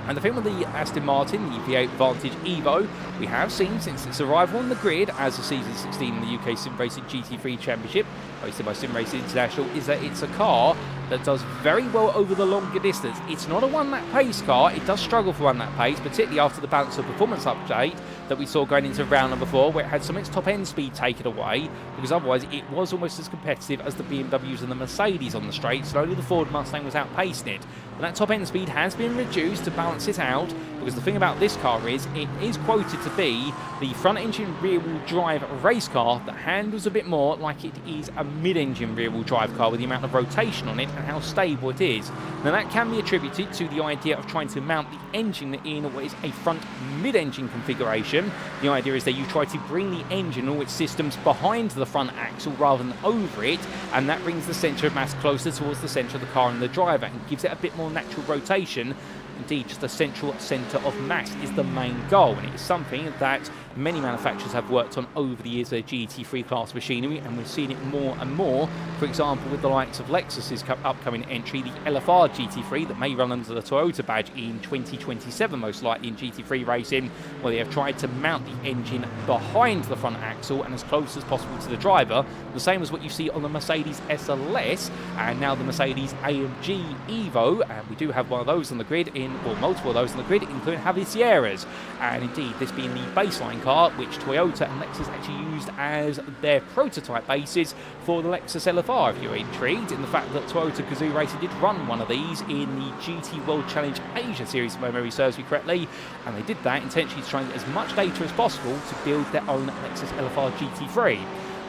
[SPEAKER 1] And the thing with the Aston Martin, the V8 Vantage Evo, we have seen since its arrival on the grid as a Season 16 in the UKSimRacing GT3 Championship, hosted by SimRacing International, is that it's a car that does very well over the longer distance. It's not a one-lap pace car. It does struggle for one-lap pace, particularly after the balance of performance update that we saw going into round number 4, where it had some of its top-end speed taken away, because otherwise it was almost as competitive as the BMWs and the Mercedes on the straights, and only the Ford Mustang was outpacing it. But that top-end speed has been reduced to balance it out, because the thing about this car is it is quoted to be the front-engine rear-wheel drive race car that handles a bit more like it is a mid-engine rear-wheel drive car, with the amount of rotation on it and how stable it is. Now that can be attributed to the idea of trying to mount the engine in what is a front mid-engine configuration. The idea is that you try to bring the engine and all its systems behind the front axle rather than over it, and that brings the centre of mass closer towards the centre of the car and the driver, and gives it a bit more natural rotation. Indeed, just the central centre of mass is the main goal, and it is something that many manufacturers have worked on over the years their GT3 class machinery, and we've seen it more and more. For example, with the likes of Lexus's upcoming entry, the LFR GT3, that may run under the Toyota badge in 2027, most likely in GT3 racing, where they have tried to mount the engine behind the front axle and as close as possible to the driver, the same as what you see on the Mercedes SLS and now the Mercedes AMG Evo, and we do have one of those on the grid, multiple of those on the grid, including Javi Sierras, and indeed this being the baseline car which Toyota and Lexus actually used as their prototype bases for the Lexus LFR. If you're intrigued in the fact that Toyota Gazoo Racing did run one of these in the GT World Challenge Asia series, if my memory serves me correctly, and they did that intentionally to try and get as much data as possible to build their own Lexus LFR GT3.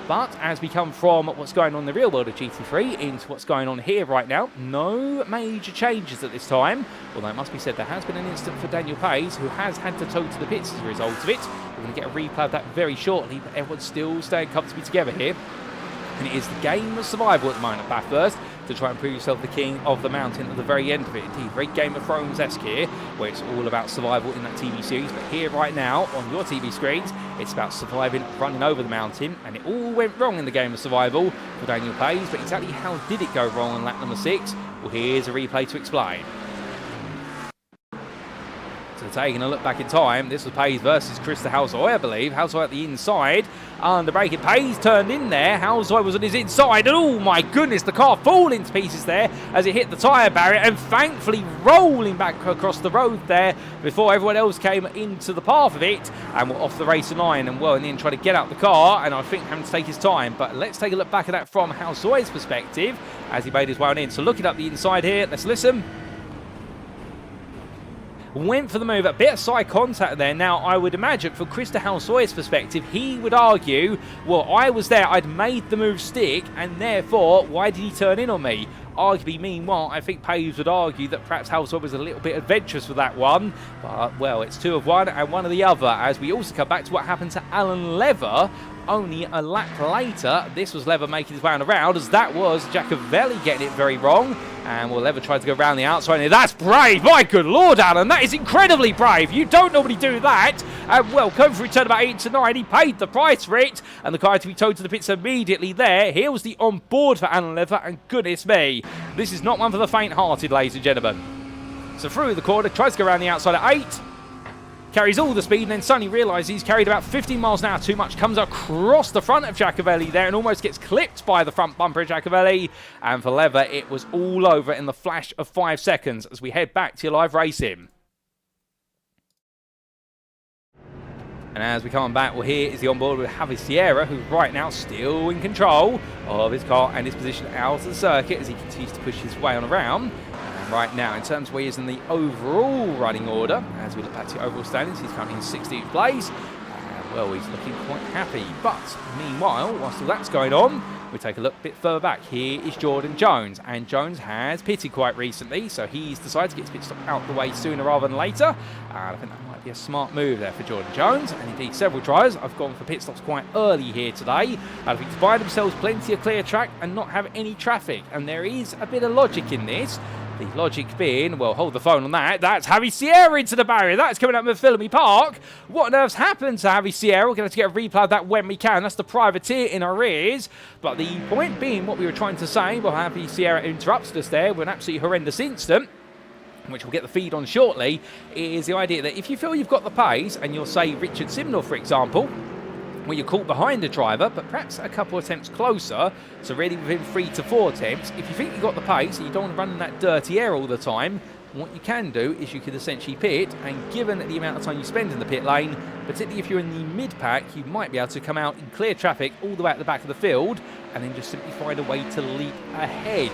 [SPEAKER 1] But as we come from what's going on in the real world of GT3 into what's going on here right now, no major changes at this time. Although it must be said there has been an incident for Daniel Pace, who has had to tow to the pits as a result of it. We're going to get a replay of that very shortly, but everyone's still staying comfortably together here. And it is the game of survival at the moment at Bathurst, to try and prove yourself the king of the mountain at the very end of it. Indeed, very Game of Thrones-esque here, where it's all about survival in that TV series. But here right now, on your TV screens, it's about surviving, running over the mountain. And it all went wrong in the game of survival for Daniel Pace. But exactly how did it go wrong on lap number 6? Well, here's a replay to explain. So taking a look back in time, this was Pace versus Christer Halsoy, I believe. Halsoy at the inside, under braking. Pace turned in there. Halsoy was on his inside, and oh my goodness, the car falling to pieces there as it hit the tyre barrier, and thankfully rolling back across the road there before everyone else came into the path of it and were off the racing line, and well, in the end tried to get out the car, and I think having to take his time. But let's take a look back at that from Halsoy's perspective as he made his way on in. So looking up the inside here, let's listen. Went for the move, a bit of side contact there. Now, I would imagine from Christer Halsoy's perspective, he would argue, well, I was there, I'd made the move stick, and therefore, why did he turn in on me? Arguably, meanwhile, I think Pace would argue that perhaps Halsoy was a little bit adventurous with that one. But, well, it's 2 of one and 1 of the other, as we also come back to what happened to Alan Lever only a lap later. This was Lever making his way around, as that was Giacovelli getting it very wrong. And well, Lever tried to go around the outside. And that's brave. My good Lord, Alan. That is incredibly brave. You don't normally do that. And well, coming for return about 8 to 9. He paid the price for it. And the car had to be towed to the pits immediately there. Here was the on board for Alan Lever. And goodness me, this is not one for the faint-hearted, ladies and gentlemen. So through the corner, tries to go around the outside at 8. Carries all the speed, and then suddenly realises he's carried about 15 miles an hour too much. Comes across the front of Giacovelli there and almost gets clipped by the front bumper of Giacovelli. And for Lever, it was all over in the flash of 5 seconds as we head back to your live racing. And as we come back, well, here is the onboard with Javi Sierra, who's right now still in control of his car and his position out of the circuit as he continues to push his way on around. Right now, in terms of where he is in the overall running order, as we look back to the overall standings, he's currently in 16th place. Well, he's looking quite happy. But meanwhile, whilst all that's going on, we take a look a bit further back. Here is Jordan Jones, and Jones has pitted quite recently, so he's decided to get his pit stop out the way sooner rather than later. And I think that might be a smart move there for Jordan Jones, and indeed several tries. I've gone for pit stops quite early here today. I think to buy themselves plenty of clear track and not have any traffic, and there is a bit of logic in this. The logic being, well, hold the phone on that. That's Javi Sierra into the barrier. That's coming up with Philamy Park. What on earth's happened to Javi Sierra? We're going to have to get a replay of that when we can. That's the privateer in our ears. But the point being, what we were trying to say, well, Javi Sierra interrupted us there with an absolutely horrendous incident, which we'll get the feed on shortly, is the idea that if you feel you've got the pace, and you'll say Richard Simnor, for example, where you're caught behind the driver, but perhaps a couple of attempts closer, so really within 3 to 4 attempts, if you think you've got the pace and you don't want to run in that dirty air all the time, what you can do is you could essentially pit, and given the amount of time you spend in the pit lane, particularly if you're in the mid-pack, you might be able to come out in clear traffic all the way at the back of the field, and then just simply find a way to leap ahead.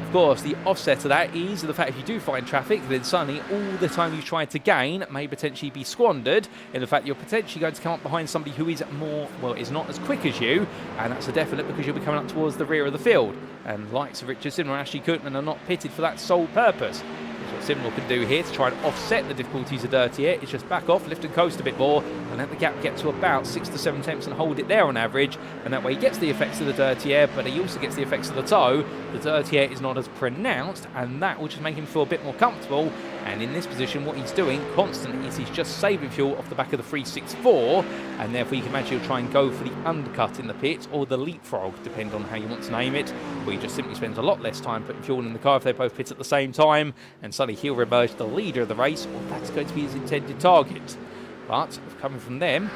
[SPEAKER 1] Of course, the offset to that is the fact if you do find traffic, then suddenly all the time you tried to gain may potentially be squandered in the fact you're potentially going to come up behind somebody who is more, well, is not as quick as you, and that's a definite because you'll be coming up towards the rear of the field. And likes of Richard Simnor and Ashley Kootman are not pitted for that sole purpose. What Simnor can do here to try and offset the difficulties of dirty air is just back off, lift and coast a bit more, and let the gap get to about 6 to 7 attempts and hold it there on average, and that way he gets the effects of the dirty air, but he also gets the effects of the tow. The dirty air is not as pronounced, and that will just make him feel a bit more comfortable, And in this position, what he's doing constantly is he's just saving fuel off the back of the 364, and therefore you can imagine he'll try and go for the undercut in the pits or the leapfrog, depending on how you want to name it, where he just simply spends a lot less time putting fuel in the car if they both pit at the same time, and suddenly he'll emerge the leader of the race, or that's going to be his intended target. But coming from them,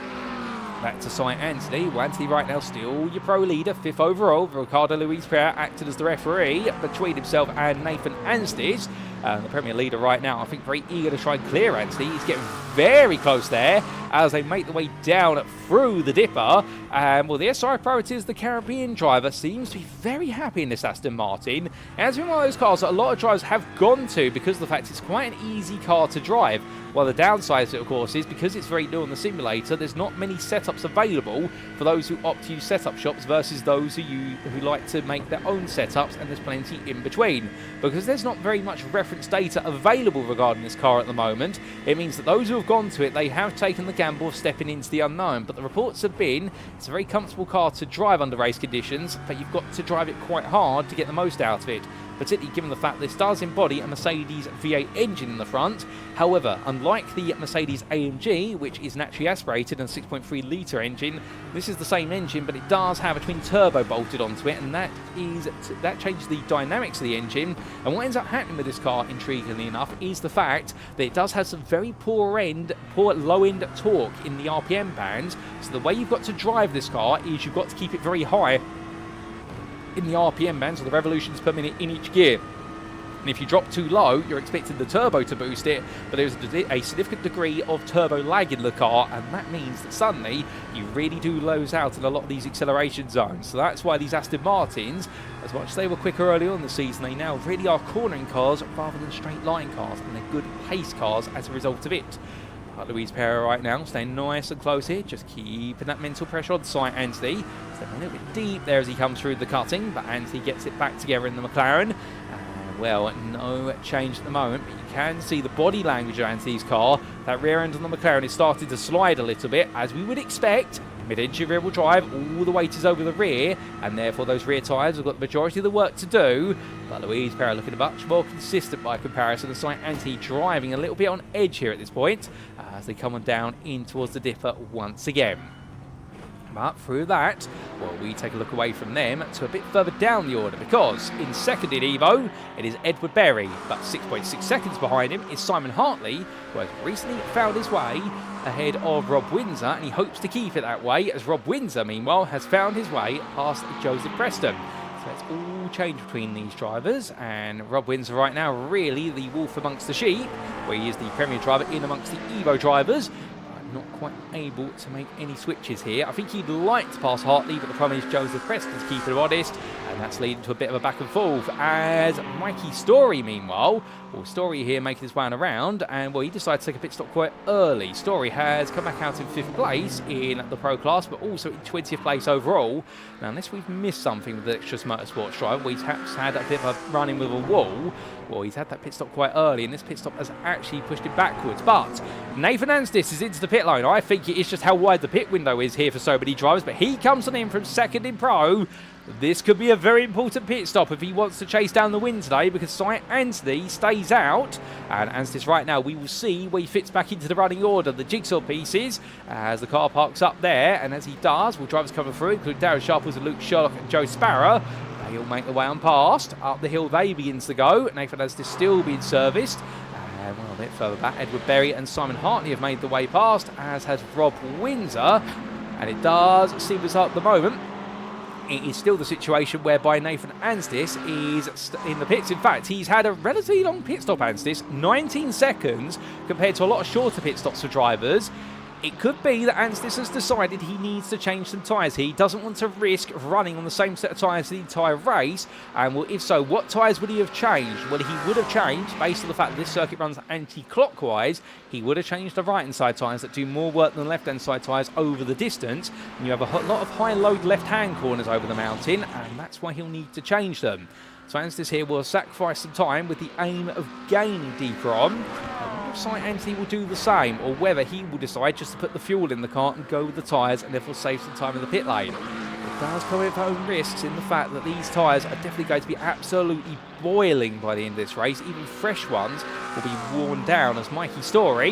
[SPEAKER 1] back to Cy Anthony. Well, Anthony right now still your pro leader, 5th overall. Ricardo Luis Pereira acted as the referee between himself and Nathan Anstis. The Premier leader right now, I think, very eager to try and clear Anthony. He's getting very close there as they make the way down through the dipper. Well, the SRI Priorities, the Caribbean driver, seems to be very happy in this Aston Martin. It has been one of those cars that a lot of drivers have gone to because of the fact it's quite an easy car to drive. Well, the downside of it, of course, is because it's very new on the simulator, there's not many setups available for those who opt to use setup shops versus those who like to make their own setups, and there's plenty in between. Because there's not very much reference data available regarding this car at the moment, it means that those who have gone to it, they have taken the gamble of stepping into the unknown. But the reports have been, it's a very comfortable car to drive under race conditions, but you've got to drive it quite hard to get the most out of it, particularly given the fact this does embody a Mercedes V8 engine in the front. However, unlike the Mercedes AMG, which is naturally aspirated and a 6.3 litre engine, this is the same engine, but it does have a twin turbo bolted onto it, and that changes the dynamics of the engine. And what ends up happening with this car, intriguingly enough, is the fact that it does have some very poor low-end torque in the RPM bands. So the way you've got to drive this car is you've got to keep it very high in the RPM bands, or the revolutions per minute in each gear. And if you drop too low, you're expecting the turbo to boost it, but there's a significant degree of turbo lag in the car, and that means that suddenly you really do lose out in a lot of these acceleration zones. So that's why these Aston Martins, as much as they were quicker early on in the season, they now really are cornering cars rather than straight line cars, and they're good pace cars as a result of it. Luis Pereira right now staying nice and close here, just keeping that mental pressure on Cy Anthony. Stepping a little bit deep there as he comes through the cutting, but Anthony gets it back together in the McLaren. Well, no change at the moment, but you can see the body language of Anthony's car. That rear end on the McLaren is starting to slide a little bit, as we would expect. Mid-engine rear-wheel drive, all the weight is over the rear, and therefore those rear tyres have got the majority of the work to do. But Luis Pereira looking much more consistent by comparison, and Cy Anthony driving a little bit on edge here at this point, as they come on down in towards the dipper once again. But through that, well, we take a look away from them to a bit further down the order, because in second in Evo, it is Edward Berry, but 6.6 seconds behind him is Simon Hartley, who has recently found his way ahead of Rob Windsor, and he hopes to keep it that way, as Rob Windsor, meanwhile, has found his way past Joseph Preston. So it's all changed between these drivers, and Rob Windsor right now really the wolf amongst the sheep, where he is the Premier driver in amongst the Evo drivers. Not quite able to make any switches here. I think he'd like to pass Hartley, but the problem is Joseph Preston's keeping him honest, and that's leading to a bit of a back and forth, as Mikey Storey, meanwhile, Storey here making his way around, and well, he decided to take a pit stop quite early. Storey has come back out in 5th place in the Pro class, but also in 20th place overall. Now, unless we've missed something with the Atrocious Motorsports driver, we've had a bit of a run-in with a wall. Well, he's had that pit stop quite early, and this pit stop has actually pushed him backwards. But Nathan Anstis is into the pit lane. I think it is just how wide the pit window is here for so many drivers, but he comes on in from second in Pro. This could be a very important pit stop if he wants to chase down the win today, because Cy Anthony stays out. And Anstis right now, we will see where he fits back into the running order, the jigsaw pieces, as the car parks up there. And as he does, well, drivers coming through, including Darren Sharples and Luke Sherlock and Joe Sparrow. They'll make their way on past. Up the hill they begins to go. Nathan Anstis still being serviced. And well, a bit further back, Edward Berry and Simon Hartley have made the way past, as has Rob Windsor. And it does seem as at the moment, it is still the situation whereby Nathan Anstis is in the pits. In fact, he's had a relatively long pit stop, Anstis, 19 seconds, compared to a lot of shorter pit stops for drivers. It could be that Anstis has decided he needs to change some tyres. He doesn't want to risk running on the same set of tyres the entire race. And well, if so, what tyres would he have changed? Well, he would have changed, based on the fact that this circuit runs anti-clockwise, he would have changed the right-hand side tyres that do more work than left-hand side tyres over the distance. And you have a lot of high-load left-hand corners over the mountain, and that's why he'll need to change them. So Anstis here will sacrifice some time with the aim of gaining deeper on. I wonder if Cy Anthony will do the same, or whether he will decide just to put the fuel in the car and go with the tyres, and therefore save some time in the pit lane. it does come with its own risks in the fact that these tyres are definitely going to be absolutely boiling by the end of this race. Even fresh ones will be worn down as Mikey Storey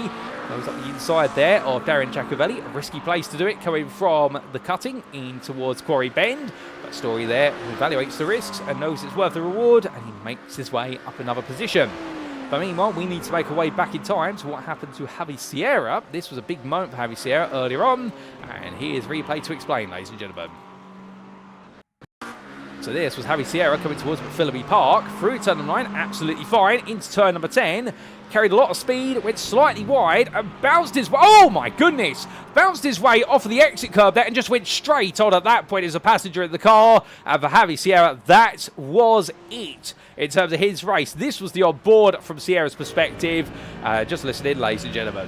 [SPEAKER 1] goes up the inside there of Darren Giacovelli. A risky place to do it, coming from the cutting in towards Quarry Bend. But Storey there evaluates the risks and knows it's worth the reward, and he makes his way up another position. But meanwhile, we need to make our way back in time to what happened to Javi Sierra. This was a big moment for Javi Sierra earlier on, and here's replay to explain, ladies and gentlemen. So this was Javi Sierra coming towards Philby Park, through turn number 9, absolutely fine, into turn number 10, carried a lot of speed, went slightly wide, and bounced his way, oh my goodness, bounced his way off of the exit curb there and just went straight on at that point as a passenger in the car. And for Javi Sierra, that was it in terms of his race. This was the on board from Sierra's perspective. Just listen in, ladies and gentlemen.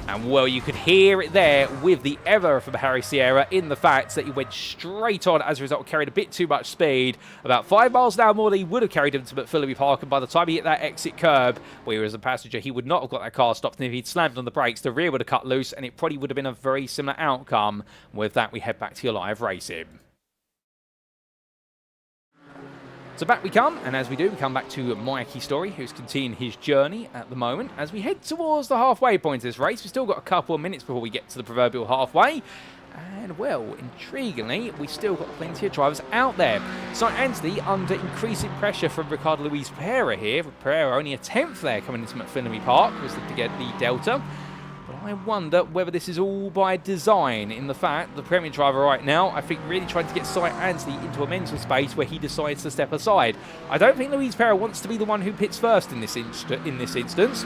[SPEAKER 1] And well, you could hear it there with the error from Harry Sierra in the fact that he went straight on, as a result, carried a bit too much speed. About 5 miles an hour more than he would have carried him to Philby Park. And by the time he hit that exit curb, where he was a passenger, he would not have got that car stopped. And if he'd slammed on the brakes, the rear would have cut loose, and it probably would have been a very similar outcome. With that, we head back to your live racing. So back we come, and as we do, we come back to Mikey Storey, who's continuing his journey at the moment. As we head towards the halfway point of this race, we've still got a couple of minutes before we get to the proverbial halfway. And, well, intriguingly, we've still got plenty of drivers out there. So Anthony under increasing pressure from Ricardo Luis Pereira here. Pereira only a 10th there coming into McPhillamy Park, was to get the Delta. I wonder whether this is all by design, in the fact the Premier driver right now, I think, really trying to get Cy Anstey into a mental space where he decides to step aside. I don't think Luis Pereira wants to be the one who pits first in this instance.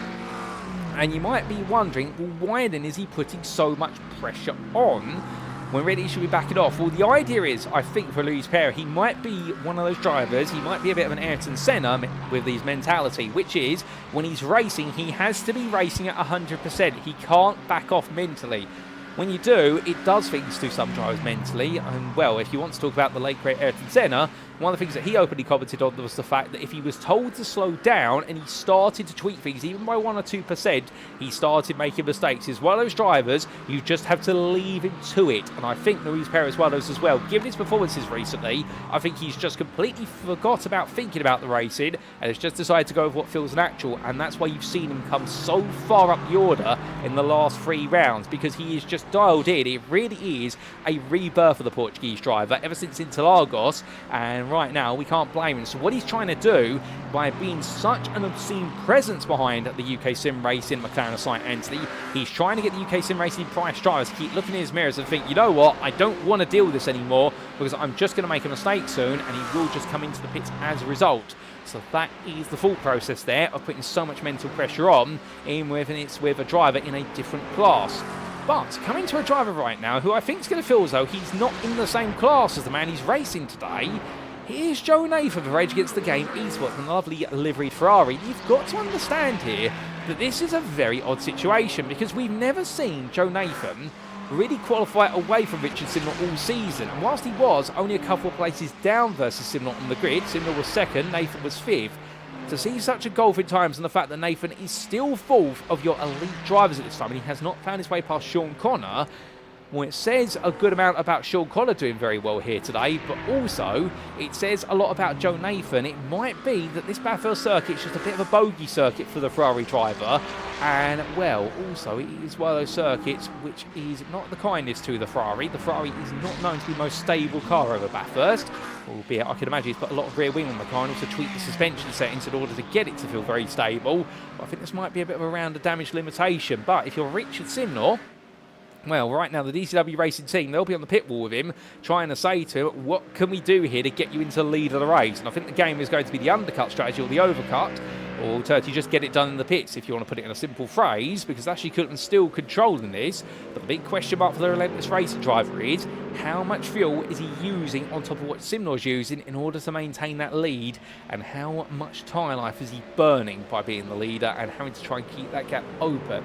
[SPEAKER 1] And you might be wondering, well, why then is he putting so much pressure on when really he should be backing off? Well, the idea is, I think, for Luis Pereira, he might be one of those drivers, he might be a bit of an Ayrton Senna with his mentality, which is, when he's racing, he has to be racing at 100%. He can't back off mentally. When you do, it does things to some drivers mentally. And, well, if you want to talk about the late great Ayrton Senna, one of the things that he openly commented on was the fact that if he was told to slow down and he started to tweak things, even by 1 or 2%, he started making mistakes. He's one of those drivers, you just have to leave him to it. And I think Luis Pereira is one of those as well. Given his performances recently, I think he's just completely forgot about thinking about the racing and has just decided to go with what feels natural. And that's why you've seen him come so far up the order in the last 3 rounds, because he is just dialed in. It really is a rebirth of the Portuguese driver ever since Interlagos, and right now we can't blame him. So what he's trying to do, by being such an obscene presence behind the UKSimRacing McLaren St. Anthony, he's trying to get the UKSimRacing Price drivers to keep looking in his mirrors and think, you know what, I don't want to deal with this anymore because I'm just going to make a mistake soon, and he will just come into the pits as a result. So that is the full process there of putting so much mental pressure on, even when it's with a driver in a different class. But coming to a driver right now who I think is going to feel as though he's not in the same class as the man he's racing today. Here's Joe Nathan for Rage Against the Game Esports and the lovely liveried Ferrari. You've got to understand here that this is a very odd situation, because we've never seen Joe Nathan really qualify away from Richard Simnor all season. And whilst he was only a couple of places down versus Simnor on the grid, Simnor was 2nd, Nathan was 5th. To see such a gulf in times, and the fact that Nathan is still 4th of your elite drivers at this time, and he has not found his way past Sean Connor, well, it says a good amount about Sean Connor doing very well here today, but also it says a lot about Joe Nathan. It might be that this Bathurst circuit is just a bit of a bogey circuit for the Ferrari driver, and, well, also it is one of those circuits which is not the kindest to the Ferrari. The Ferrari is not known to be the most stable car over Bathurst, albeit I can imagine he's put a lot of rear wing on the car and also tweaked the suspension settings in order to get it to feel very stable. But I think this might be a bit of a round of damage limitation. But if you're Richard Simnor, well, right now the DCW Racing team, they'll be on the pit wall with him, trying to say to him, what can we do here to get you into the lead of the race? And I think the game is going to be the undercut strategy or the overcut, or you just get it done in the pits, if you want to put it in a simple phrase, because Ashley Coulton still controlling this. But the big question mark for the relentless racing driver is, how much fuel is he using on top of what Simnor's using in order to maintain that lead, and how much tyre life is he burning by being the leader and having to try and keep that gap open?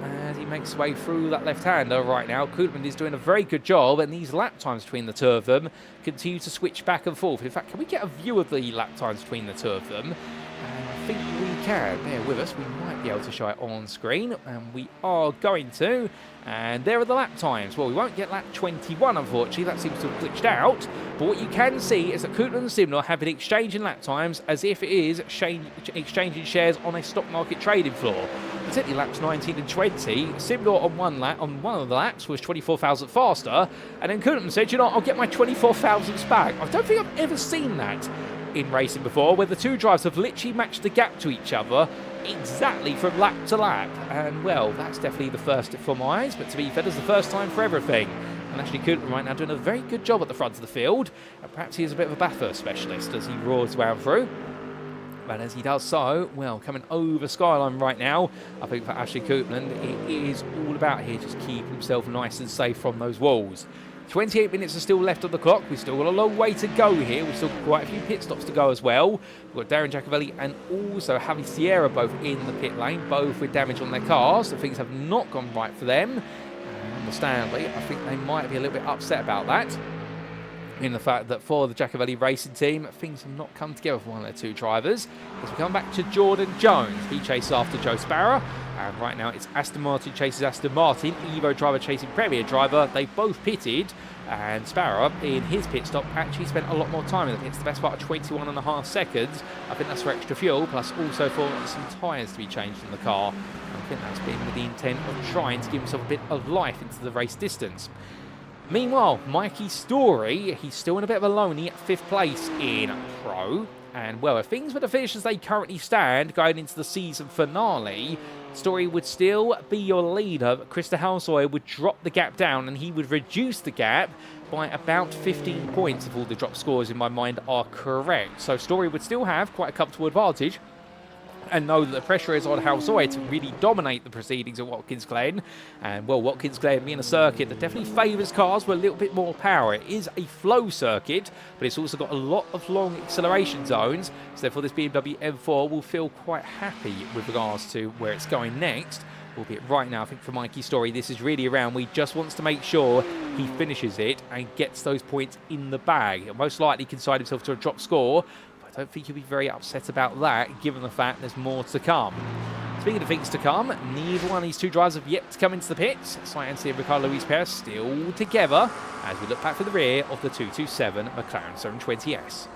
[SPEAKER 1] But as he makes his way through that left-hander right now, Koopman is doing a very good job, and these lap times between the two of them continue to switch back and forth. In fact, can we get a view of the lap times between the two of them? I think we can, bear with us, we might be able to show it on screen, and we are going to. And there are the lap times. Well, we won't get lap 21, unfortunately. That seems to have glitched out. But what you can see is that Coulthard and Simnor have been exchanging lap times as if it is exchanging shares on a stock market trading floor. Particularly laps 19 and 20. Simnor on one of the laps was 24,000 faster. And then Coulthard said, you know, I'll get my 24,000s back. I don't think I've ever seen that in racing before, where the two drivers have literally matched the gap to each other exactly from lap to lap. And well, that's definitely the first for my eyes, but to be fair, it's the first time for everything. And actually Coulthard right now doing a very good job at the front of the field, and perhaps he is a bit of a Bathurst specialist as he roars around through. But as he does so, well, coming over Skyline right now, I think for Ashley Coulthard, it is all about here just keeping himself nice and safe from those walls. 28 minutes are still left on the clock. We've still got a long way to go here. We've still got quite a few pit stops to go as well. We've got Darren Giacovelli and also Javi Sierra both in the pit lane, both with damage on their cars. So things have not gone right for them. And understandably, I think they might be a little bit upset about that, in the fact that for the Giacovelli racing team, things have not come together for one of their two drivers. As we come back to Jordan Jones, he chased after Joe Sparrow, and right now it's Aston Martin chases Aston Martin, Evo driver chasing Premier driver. They both pitted, and Sparrow in his pit stop actually spent a lot more time in the pits, the best part of 21.5 seconds. I think that's for extra fuel, plus also for some tyres to be changed in the car. And I think that's been with the intent of trying to give himself a bit of life into the race distance. Meanwhile, Mikey Storey, he's still in a bit of a lonely 5th place in Pro. And, well, if things were to finish as they currently stand going into the season finale, Storey would still be your leader. Christer Halsoy would drop the gap down, and he would reduce the gap by about 15 points if all the drop scores in my mind are correct. So Storey would still have quite a comfortable advantage, and know that the pressure is on Halsoy to really dominate the proceedings at Watkins Glen. And, well, Watkins Glen being a circuit that definitely favours cars with a little bit more power. It is a flow circuit, but it's also got a lot of long acceleration zones. So therefore this BMW M4 will feel quite happy with regards to where it's going next. Albeit right now, I think for Mikey Storey, this is really around. He just wants to make sure he finishes it and gets those points in the bag. He'll most likely consign himself to a drop score. I don't think he'll be very upset about that, given the fact there's more to come. Speaking of things to come, neither one of these two drivers have yet to come into the pits. Sainz and Ricardo Luis Perez still together as we look back for the rear of the 227 McLaren 720S.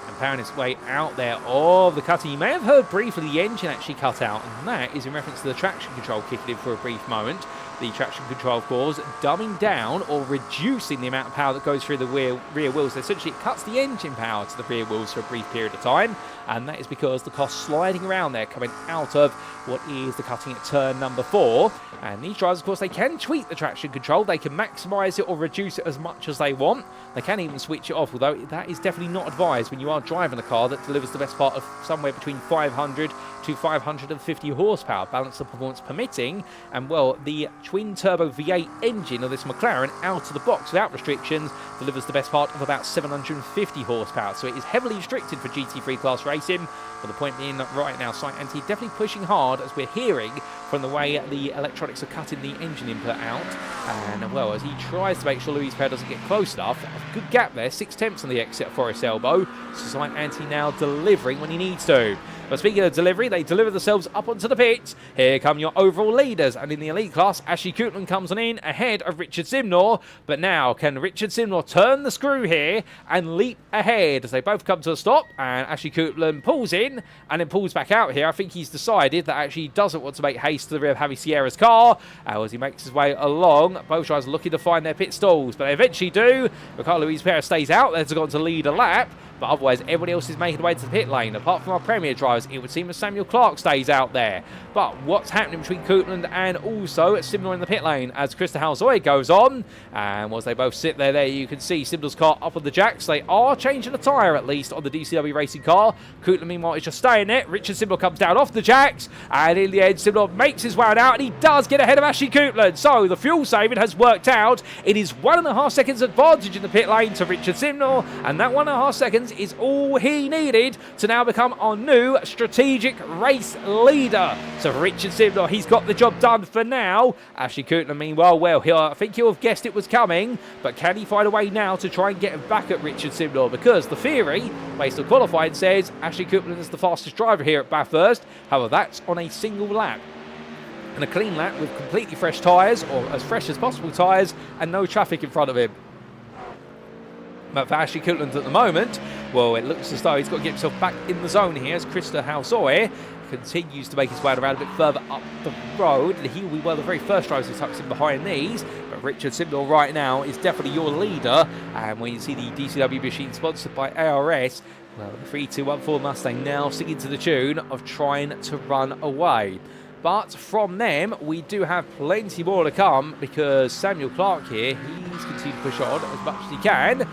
[SPEAKER 1] And powering its way out there of the cutting. You may have heard briefly the engine actually cut out, and that is in reference to the traction control kicking in for a brief moment. The traction control, of course, dumbing down or reducing the amount of power that goes through the rear wheels. So essentially, it cuts the engine power to the rear wheels for a brief period of time, and that is because the car's sliding around there, coming out of what is the cutting at turn number 4. And these drivers, of course, they can tweak the traction control. They can maximise it or reduce it as much as they want. They can even switch it off, although that is definitely not advised when you are driving a car that delivers the best part of somewhere between 500 to 550 horsepower, balance of performance permitting. And, well, the twin-turbo V8 engine of this McLaren, out of the box without restrictions, delivers the best part of about 750 horsepower. So it is heavily restricted for GT3 class racing. But the point being that right now, Sainz definitely pushing hard, as we're hearing from the way the electronics are cutting the engine input out. And, well, as he tries to make sure Luis Perez doesn't get close enough, a good gap there, 6/10 on the exit at Forest Elbow. So Sainz now delivering when he needs to. But speaking of delivery, they deliver themselves up onto the pits. Here come your overall leaders. And in the elite class, Ashley Coulthard comes on in ahead of Richard Simnor. But now, can Richard Simnor turn the screw here and leap ahead as they both come to a stop? And Ashley Coulthard pulls in and then pulls back out here. I think he's decided that actually he doesn't want to make haste to the rear of Javi Sierra's car. As he makes his way along, both drivers are looking to find their pit stalls. But they eventually do. Ricardo Luis Perez stays out there to go on to lead a lap. But otherwise, everybody else is making their way to the pit lane. Apart from our Premier drivers, it would seem that Samuel Clark stays out there. But what's happening between Coulthard and also Simnor in the pit lane as Christer Halsoy goes on? And as they both sit there, you can see Simnor's car up on the jacks. They are changing the tyre, at least, on the DCW racing car. Coulthard, meanwhile, is just staying there. Richard Simnor comes down off the jacks. And in the end, Simnor makes his way out, and he does get ahead of Ashley Coulthard. So the fuel saving has worked out. It is 1.5 seconds advantage in the pit lane to Richard Simnor. And that 1.5 seconds seconds is all he needed to now become our new strategic race leader. So Richard Simnor, he's got the job done for now. Ashley Coutland, meanwhile, well, I think he'll have guessed it was coming, but can he find a way now to try and get back at Richard Simnor? Because the theory, based on qualifying, says Ashley Coutland is the fastest driver here at Bathurst. However, that's on a single lap. And a clean lap with completely fresh tyres, or as fresh as possible tyres, and no traffic in front of him. But for Ashley Coutland at the moment, well, it looks as though he's got to get himself back in the zone here as Christer Halsoy continues to make his way around a bit further up the road. And he will be one of the very first drivers who tucks in behind these. But Richard Simnor right now is definitely your leader. And when you see the DCW machine sponsored by ARS, well, the 3214 Mustang now singing to the tune of Trying to Run Away. But from them, we do have plenty more to come, because Samuel Clark here, he's continued to push on as much as he can.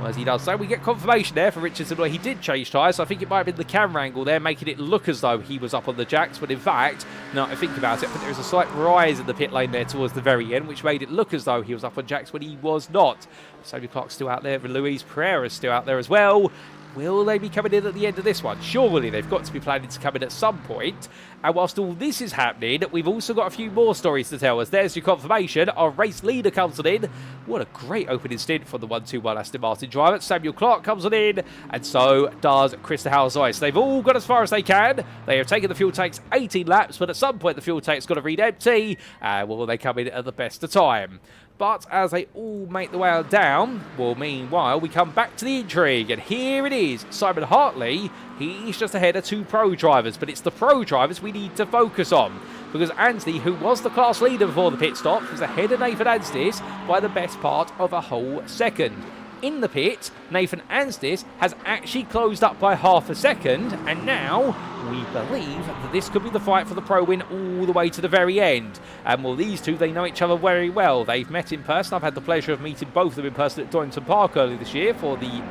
[SPEAKER 1] As he does so, we get confirmation there for Richard Simnor. He did change tyres, so I think it might have been the camera angle there making it look as though he was up on the jacks, but in fact, now I think about it, but there was a slight rise in the pit lane there towards the very end, which made it look as though he was up on jacks when he was not. Samuel Clark's still out there, and Louise Pereira's still out there as well. Will they be coming in at the end of this one? Surely they've got to be planning to come in at some point. And whilst all this is happening, we've also got a few more stories to tell. As there's your confirmation, our race leader comes on in. What a great opening stint for the 121 Aston Martin driver. Samuel Clark comes on in, and so does Christer Halsoy. So they've all got as far as they can. They have taken the fuel tanks 18 laps, but at some point the fuel tank's got to read empty. Will they come in at the best of time? But as they all make the way down, well, meanwhile, we come back to the intrigue. And here it is. Simon Hartley, he's just ahead of two pro drivers. But it's the pro drivers we need to focus on. Because Anstey, who was the class leader before the pit stop, was ahead of Nathan Anstis by the best part of a whole second. In the pit, Nathan Anstis has actually closed up by half a second, and now we believe that this could be the fight for the pro win all the way to the very end. And well, these two, they know each other very well. They've met in person. I've had the pleasure of meeting both of them in person at Donington Park earlier this year for the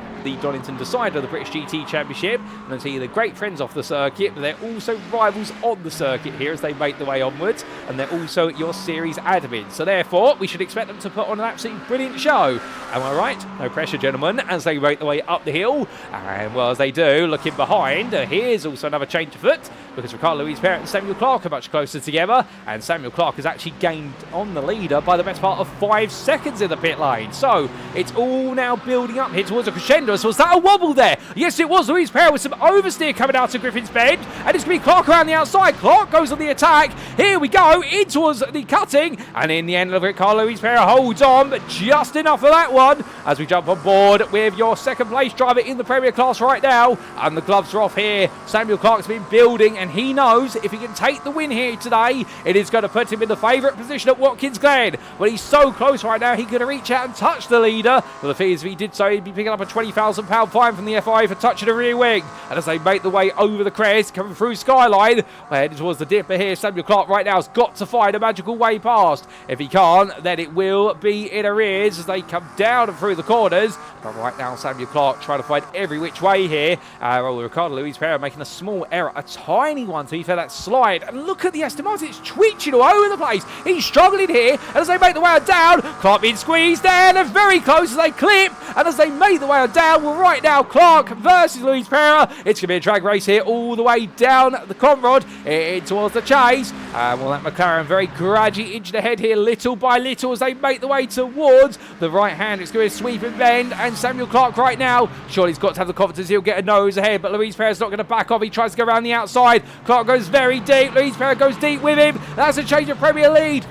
[SPEAKER 1] Donington Decider of the British GT Championship. And I tell you, they're great friends off the circuit, but they're also rivals on the circuit here as they make their way onwards. And they're also your series admins. So therefore, we should expect them to put on an absolutely brilliant show. Am I right? No pressure, gentlemen, as they make their way up the hill. And well, as they do, looking behind, here's also another change of foot, because Ricardo Louise Parrott and Samuel Clark are much closer together. And Samuel Clark has actually gained on the leader by the best part of 5 seconds in the pit lane. So it's all now building up here towards a crescendo. So was that a wobble there? Yes, it was. Louise Parrott with some oversteer coming out of Griffin's Bend. And it's going to be Clark around the outside. Clark goes on the attack. Here we go, in towards the cutting. And in the end of it, Carl Louise Parrott holds on, but just enough of that one as we jump on board with your second place driver in the Premier class right now. And the gloves are off here. Samuel Clark's been building, and he knows if he can take the win here today, it is going to put him in the favourite position at Watkins Glen. But he's so close right now, he could reach out and touch the leader. But the thing is, if he did so, he'd be picking up a £20,000 fine from the FIA for touching the rear wing. And as they make the way over the crest, coming through Skyline, we're heading towards the dipper here. Samuel Clark right now has got to find a magical way past. If he can't, then it will be in arrears as they come down and through the corners. But right now, Samuel Clark trying to find every which way here. Ricardo Louise Parrott making a small error, a tiny one to be fair, that slide. And look at the Aston Martin, it's twitching all over the place. He's struggling here, and as they make the way down, Clark being squeezed down, and very close as they clip. And as they make the way down, well, right now, Clark versus Louise Parrott. It's going to be a drag race here all the way down the Conrod in towards the chase. Well, that McLaren very gradually inching ahead here, little by little, as they make the way towards the right hand. It's going to be a sweeping bend, and Samuel Clark right now, surely he's got to have the confidence he'll get a nose ahead, but Louise Parrott's not going to back off. He tries to go around the outside. Clark goes very deep. Louise Parrott goes deep with him. That's a change of Premier lead.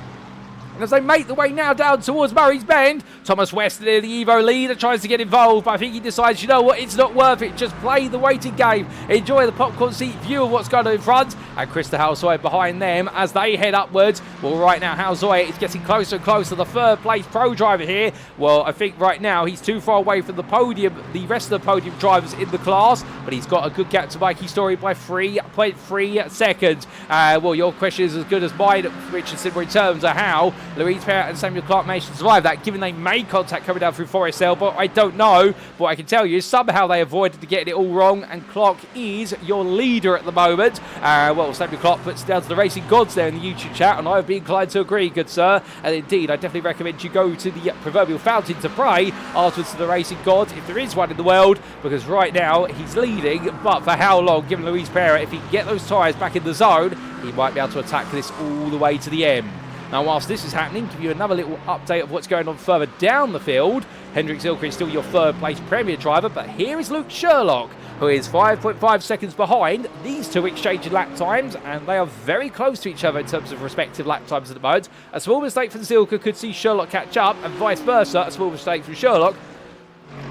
[SPEAKER 1] And as they make the way now down towards Murray's Bend, Thomas West, the Evo leader, tries to get involved, but I think he decides, you know what, it's not worth it. Just play the waiting game. Enjoy the popcorn seat view of what's going on in front. And Christer Halsoy behind them as they head upwards. Well, right now, Halsoy is getting closer and closer to the third place pro driver here. Well, I think right now he's too far away from the podium, the rest of the podium drivers in the class, but he's got a good gap to Mikey Storey by 3.3 seconds. Well, your question is as good as mine, Richard Simnor, in terms of how Louise Pereira and Samuel Clark managed to survive that, given they made contact coming down through Forest Hill, but I don't know. But what I can tell you is somehow they avoided getting it all wrong, and Clark is your leader at the moment. Well, Samuel Clark puts it down to the racing gods there in the YouTube chat, and I would be inclined to agree, good sir. And indeed, I definitely recommend you go to the proverbial fountain to pray afterwards to the racing gods, if there is one in the world, because right now he's leading, but for how long, given Louise Pereira, if he can get those tyres back in the zone, he might be able to attack this all the way to the end. Now, whilst this is happening, give you another little update of what's going on further down the field. Hendrik Zilker is still your third place Premier driver, but here is Luke Sherlock, who is 5.5 seconds behind. These two exchanging lap times, and they are very close to each other in terms of respective lap times at the moment. A small mistake from Zilker could see Sherlock catch up, and vice versa, a small mistake from Sherlock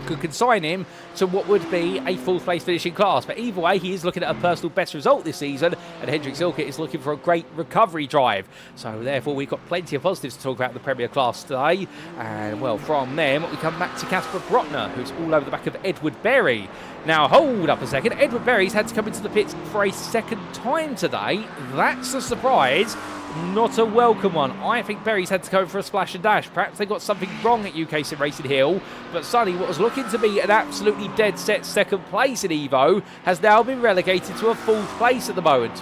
[SPEAKER 1] could consign him to what would be a fourth place finishing class. But either way, he is looking at a personal best result this season, and Hendrik Zilker is looking for a great recovery drive. So therefore, we've got plenty of positives to talk about in the Premier class today. And well, from them, we come back to Casper Brotner, who's all over the back of Edward Berry. Now, hold up a second. Edward Berry's had to come into the pits for a second time today. That's a surprise. Not a welcome one. I think Berry's had to go for a splash and dash. Perhaps they got something wrong at UKSimRacing Hill, but suddenly what was looking to be an absolutely dead set second place in Evo has now been relegated to a fourth place at the moment.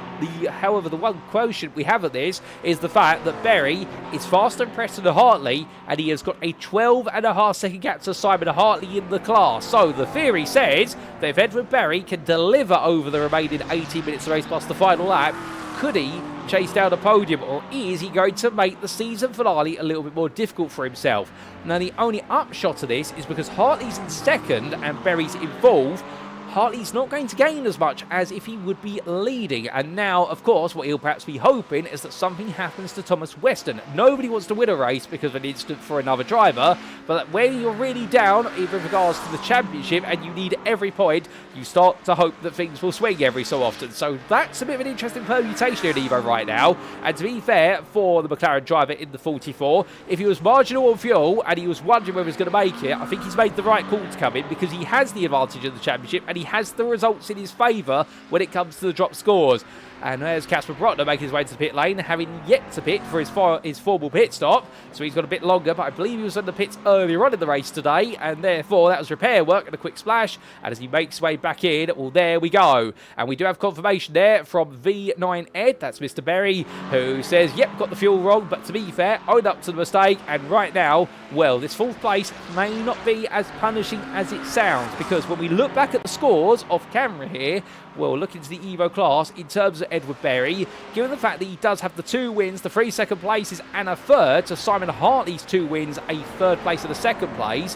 [SPEAKER 1] However, the one quotient we have at this is the fact that Berry is faster than Preston Hartley, and he has got a 12.5 second gap to Simon Hartley in the class. So the theory says that if Edward Berry can deliver over the remaining 18 minutes of race plus the final lap, could he chase down a podium, or is he going to make the season finale a little bit more difficult for himself? Now, the only upshot of this is because Hartley's in second and Berry's in fourth, Hartley's not going to gain as much as if he would be leading. And now, of course, what he'll perhaps be hoping is that something happens to Thomas Weston. Nobody wants to win a race because of an instant for another driver, but when you're really down in regards to the championship and you need every point, you start to hope that things will swing every so often. So that's a bit of an interesting permutation in Evo right now. And to be fair, for the McLaren driver in the 44, if he was marginal on fuel and he was wondering whether he was going to make it, I think he's made the right call to come in, because he has the advantage of the championship and he has the results in his favour when it comes to the drop scores. And there's Casper Brotner making his way to the pit lane, having yet to pit for his formal pit stop. So he's got a bit longer, but I believe he was on the pits earlier on in the race today, and therefore that was repair work and a quick splash. And as he makes his way back in, well, there we go. And we do have confirmation there from V9 Ed, that's Mr. Berry, who says, yep, got the fuel wrong, but to be fair, owned up to the mistake. And right now, well, this fourth place may not be as punishing as it sounds, because when we look back at the scores off camera here, well, look into the Evo class in terms of Edward Berry, given the fact that he does have the 2 wins, the 3 second places and a third, to Simon Hartley's 2 wins, a third place and a second place.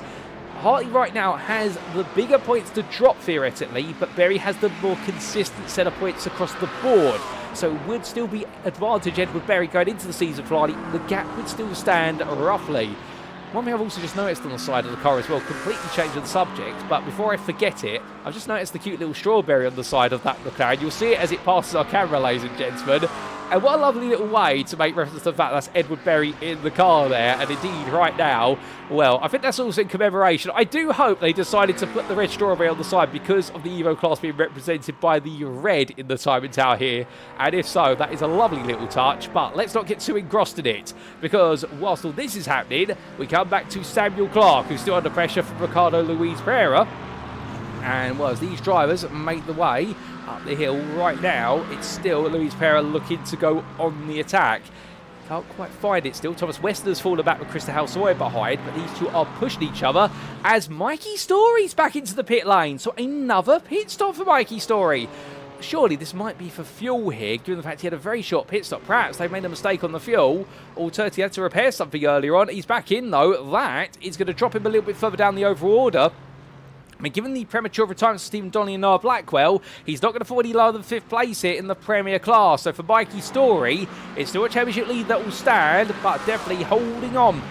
[SPEAKER 1] Hartley right now has the bigger points to drop theoretically, but Berry has the more consistent set of points across the board. So it would still be advantage Edward Berry going into the season finale. The gap would still stand roughly. One thing I've also just noticed on the side of the car as well, completely changing the subject, but before I forget it, I've just noticed the cute little strawberry on the side of that McLaren. You'll see it as it passes our camera, ladies and gentlemen. And what a lovely little way to make reference to the fact that's Edward Berry in the car there. And indeed, right now, well, I think that's also in commemoration. I do hope they decided to put the red strawberry on the side because of the Evo class being represented by the red in the timing tower here. And if so, that is a lovely little touch. But let's not get too engrossed in it, because whilst all this is happening, we come back to Samuel Clark, who's still under pressure from Ricardo Luis Pereira. And well, as these drivers make the way up the hill right now, it's still Luis Pereira looking to go on the attack. Can't quite find it still. Thomas Weston's fallen back with Christer Halsoy behind, but these two are pushing each other as Mikey Storey's back into the pit lane. So another pit stop for Mikey Storey. Surely this might be for fuel here, given the fact he had a very short pit stop. Perhaps they made a mistake on the fuel. Alternatively, he had to repair something earlier on. He's back in though. That is going to drop him a little bit further down the overall order. I mean, given the premature retirement of Stephen Donnelly and Noah Blackwell, he's not going to fall any lower than 5th place here in the Premier class. So for Mikey Storey, it's still a championship lead that will stand, but definitely holding on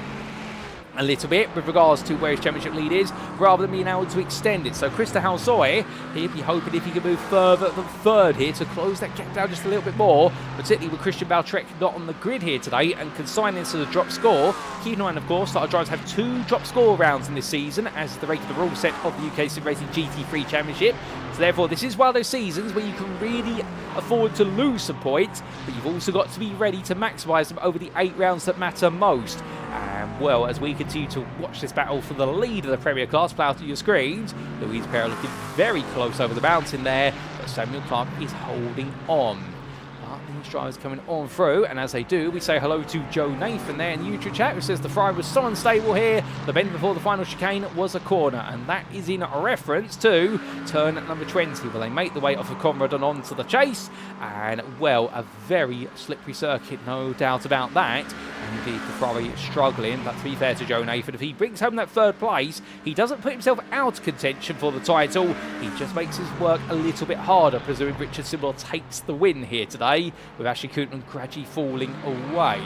[SPEAKER 1] a little bit with regards to where his championship lead is, rather than being able to extend it. So Christer Halsoy, he'd be hoping if he could move further than 3rd here to close that gap down just a little bit more, particularly with Christian Malcharek not on the grid here today and consigning to the drop score. Keep in mind, of course, that our drivers have 2 drop score rounds in this season, as the regular rule set of the UKSimRacing GT3 Championship. So therefore, this is one of those seasons where you can really afford to lose some points, but you've also got to be ready to maximise them over the 8 rounds that matter most. And well, as we continue to watch this battle for the lead of the Premier Class play out on your screens, Louise Perra looking very close over the mountain there, but Samuel Clark is holding on. These drivers coming on through, and as they do, we say hello to Joe Nathan there in the YouTube chat, who says the Friar was so unstable here, the bend before the final chicane was a corner, and that is in reference to turn number 20, where they make the way off of Conrad and on to the chase, and well, a very slippery circuit, no doubt about that. And indeed, the Ferrari is struggling, but to be fair to Joe Nathan, if he brings home that 3rd place, he doesn't put himself out of contention for the title, he just makes his work a little bit harder, presuming Richard Simnor takes the win here today, with Ashley Cooten gradually falling away.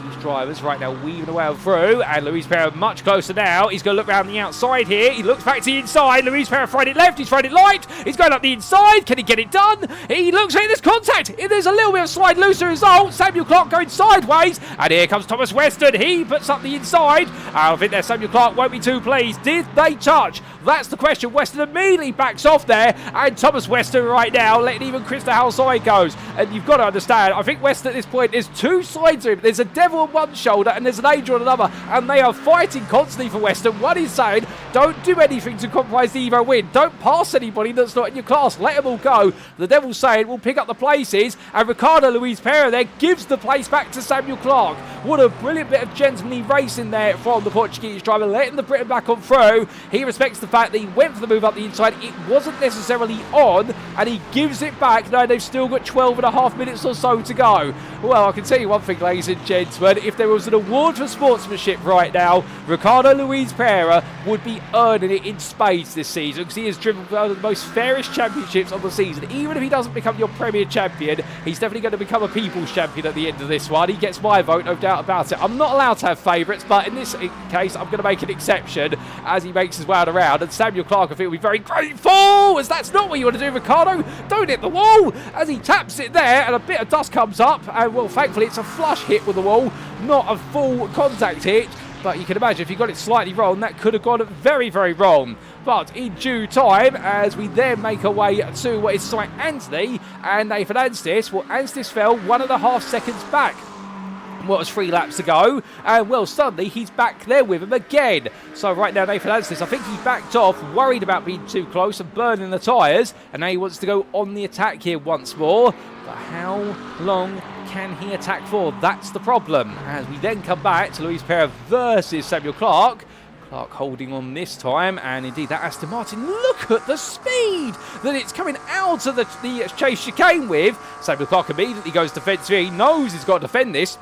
[SPEAKER 1] These drivers right now weaving away through, and Louise Perra much closer now. He's going to look round the outside here. He looks back to the inside. Louise Perra fried it left. He's fried it right. He's going up the inside. Can he get it done? He looks like there's contact. There's a little bit of slide loose result. Samuel Clark going sideways, and here comes Thomas Weston. He puts up the inside. I think that Samuel Clark won't be too pleased. Did they touch? That's the question. Weston immediately backs off there, and Thomas Weston right now letting even Christer Halsoy goes. And you've got to understand, I think Weston at this point, there's 2 sides to him. There's a devil on one shoulder and there's an angel on another, and they are fighting constantly for Weston. One is saying, don't do anything to compromise the Evo win. Don't pass anybody that's not in your class. Let them all go. The devil's saying, we'll pick up the places, and Ricardo Louise Perra there gives the place back to Samuel Clark. What a brilliant bit of gentlemanly racing there from the Portuguese driver, letting the Briton back on through. He respects the fact that he went for the move up the inside. It wasn't necessarily on, and he gives it back. Now they've still got 12.5 minutes or so to go. Well, I can tell you one thing, ladies and gentlemen, if there was an award for sportsmanship right now, Ricardo Louise Perra would be earning it in spades this season, because he has driven one of the most fairest championships of the season. Even if he doesn't become your Premier Champion, he's definitely going to become a People's Champion at the end of this one. He gets my vote, no doubt about it. I'm not allowed to have favourites, but in this case, I'm going to make an exception as he makes his way around, and Samuel Clark, I think, will be very grateful, as that's not what you want to do, Ricardo. Don't hit the wall, as he taps it there, and a bit of dust comes up, and well, thankfully, it's a flush hit with the wall, not a full contact hit. But you can imagine if you got it slightly wrong, that could have gone very, very wrong. But in due time, as we then make our way to what is St. Anthony and Nathan Anstis, well, Anstis fell 1.5 seconds back. What was 3 laps to go, and well, suddenly he's back there with him again. So right now, Nathan Anstis, I think he backed off, worried about being too close and burning the tyres, and now he wants to go on the attack here once more. But how long can he attack for? That's the problem. As we then come back to Louise Perra versus Samuel Clark. Clark holding on this time, and indeed that Aston Martin, look at the speed that it's coming out of the chase chicane with. Samuel Clark immediately goes defensive. He knows he's got to defend this.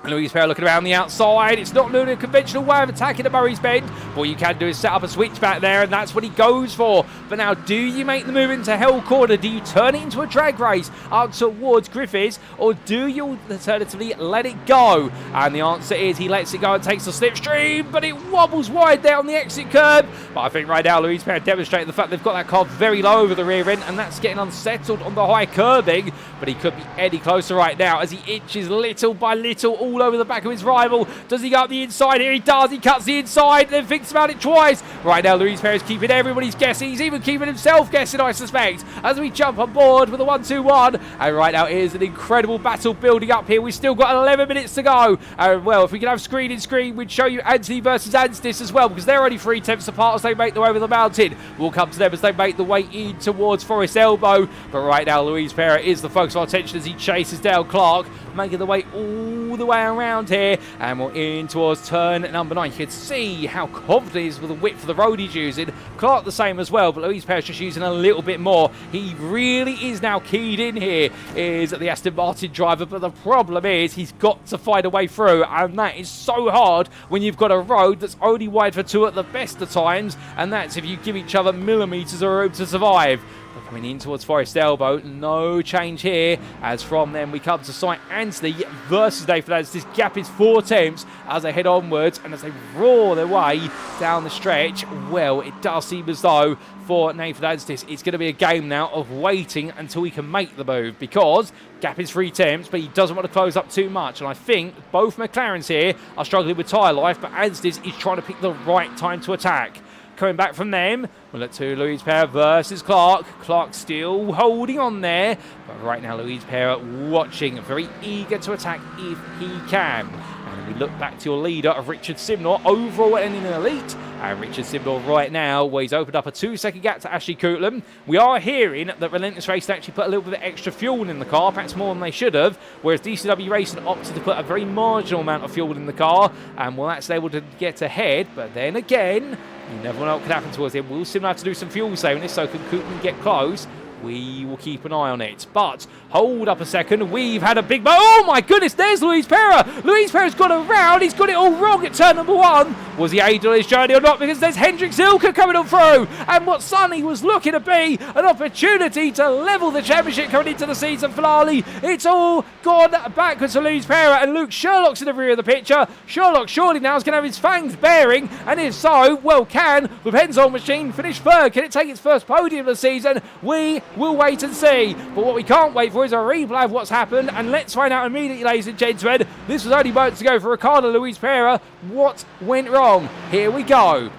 [SPEAKER 1] Louise Perra looking around the outside. It's not really a conventional way of attacking a Murray's Bend. What you can do is set up a switchback there, and that's what he goes for. But now, do you make the move into Hell Corner? Do you turn it into a drag race up towards Griffiths, or do you alternatively let it go? And the answer is he lets it go and takes the slipstream, but it wobbles wide there on the exit curb. But I think right now Louise Perra demonstrated the fact they've got that car very low over the rear end, and that's getting unsettled on the high curbing. But he could be any closer right now as he inches little by little all over the back of his rival. Does he go up the inside? Here he does. He cuts the inside, then thinks about it twice. Right now, Louise Perra is keeping everybody's guessing. He's even keeping himself guessing, I suspect, as we jump on board with a 1-2-1. And right now, here's an incredible battle building up here. We've still got 11 minutes to go. And well, if we could have screen, we'd show you Anthony versus Anstis as well, because they're only 3 tenths apart as they make their way over the mountain. We'll come to them as they make the way in towards Forest Elbow. But right now, Louise Perra is the focus of our attention as he chases down Clark, making the way all the way around here, and we're in towards turn number 9. You can see how confident he is with the width of the road he's using. Clark the same as well, but Louise Perra's just using a little bit more. He really is now keyed in here, is the Aston Martin driver, but the problem is he's got to find a way through, and that is so hard when you've got a road that's only wide for 2 at the best of times, and that's if you give each other millimetres of room to survive. Coming in towards Forest Elbow, no change here, as from them we come to St. Anthony versus Nathan Anstis. This gap is 4 tenths as they head onwards, and as they roar their way down the stretch, well, it does seem as though for Nathan Anstis it's going to be a game now of waiting until he can make the move, because gap is 3 tenths, but he doesn't want to close up too much, and I think both McLarens here are struggling with tyre life, but Anstis is trying to pick the right time to attack. coming back from them. We'll look to Louise Perra versus Clark. Clark still holding on there. But right now, Louise Perra watching, very eager to attack if he can. And we look back to your leader of Richard Simnor, overall and in elite. And Richard Simnor right now, where he's opened up a 2-second gap to Ashley Coutland. We are hearing that Relentless Racing actually put a little bit of extra fuel in the car, perhaps more than they should have, whereas DCW Racing opted to put a very marginal amount of fuel in the car, and well, that's able to get ahead. But then again, you never know what could happen towards him. Will Simnor have to do some fuel saving this, so can Coutland get close? We will keep an eye on it. But hold up a second. We've had a big... Oh my goodness, there's Louise Perra. Louise Perra's got around. He's got it all wrong at turn number 1. Was he aided on his journey or not? Because there's Hendrik Zilka coming on through. And what Sonny was looking to be an opportunity to level the championship coming into the season finale. It's all gone backwards to Louise Perra. And Luke Sherlock's in the rear of the picture. Sherlock surely now is going to have his fangs bearing. And if so, well, can the Penzol machine finish third? Can it take its first podium of the season? We'll wait and see. But what we can't wait for is a replay of what's happened. And let's find out immediately, ladies and gentlemen. This was only moments ago for Ricardo Louise Perra. What went wrong? Here we go.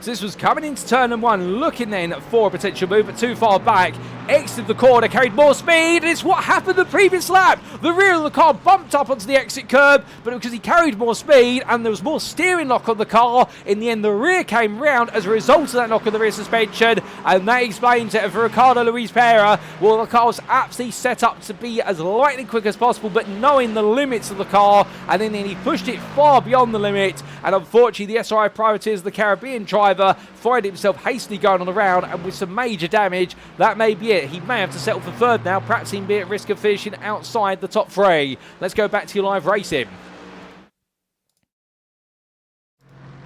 [SPEAKER 1] So this was coming into turn number 1, looking then for a potential move, but too far back. Exited the corner, carried more speed, and it's what happened the previous lap. The rear of the car bumped up onto the exit curb, but because he carried more speed and there was more steering lock on the car, in the end the rear came round as a result of that knock on the rear suspension, and that explains it. And for Ricardo Louise Perra, well, the car was absolutely set up to be as light and quick as possible, but knowing the limits of the car, and then he pushed it far beyond the limit, and unfortunately the SRI Privateers, the Caribbean driver, find himself hastily going on the round, and with some major damage. That may be it. He may have to settle for third now, perhaps even be at risk of finishing outside the top 3. Let's go back to your live racing.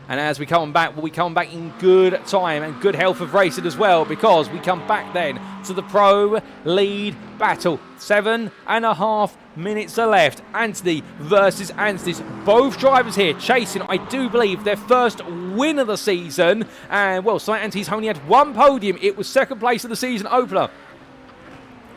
[SPEAKER 1] And as we come back, well, we come back in good time and good health of racing as well, because we come back then to the pro lead battle. 7.5 minutes are left. Anthony versus Anstis. Both drivers here chasing, I do believe, their first win of the season. And, well, Anthony's only had 1 podium. It was second place in the season opener.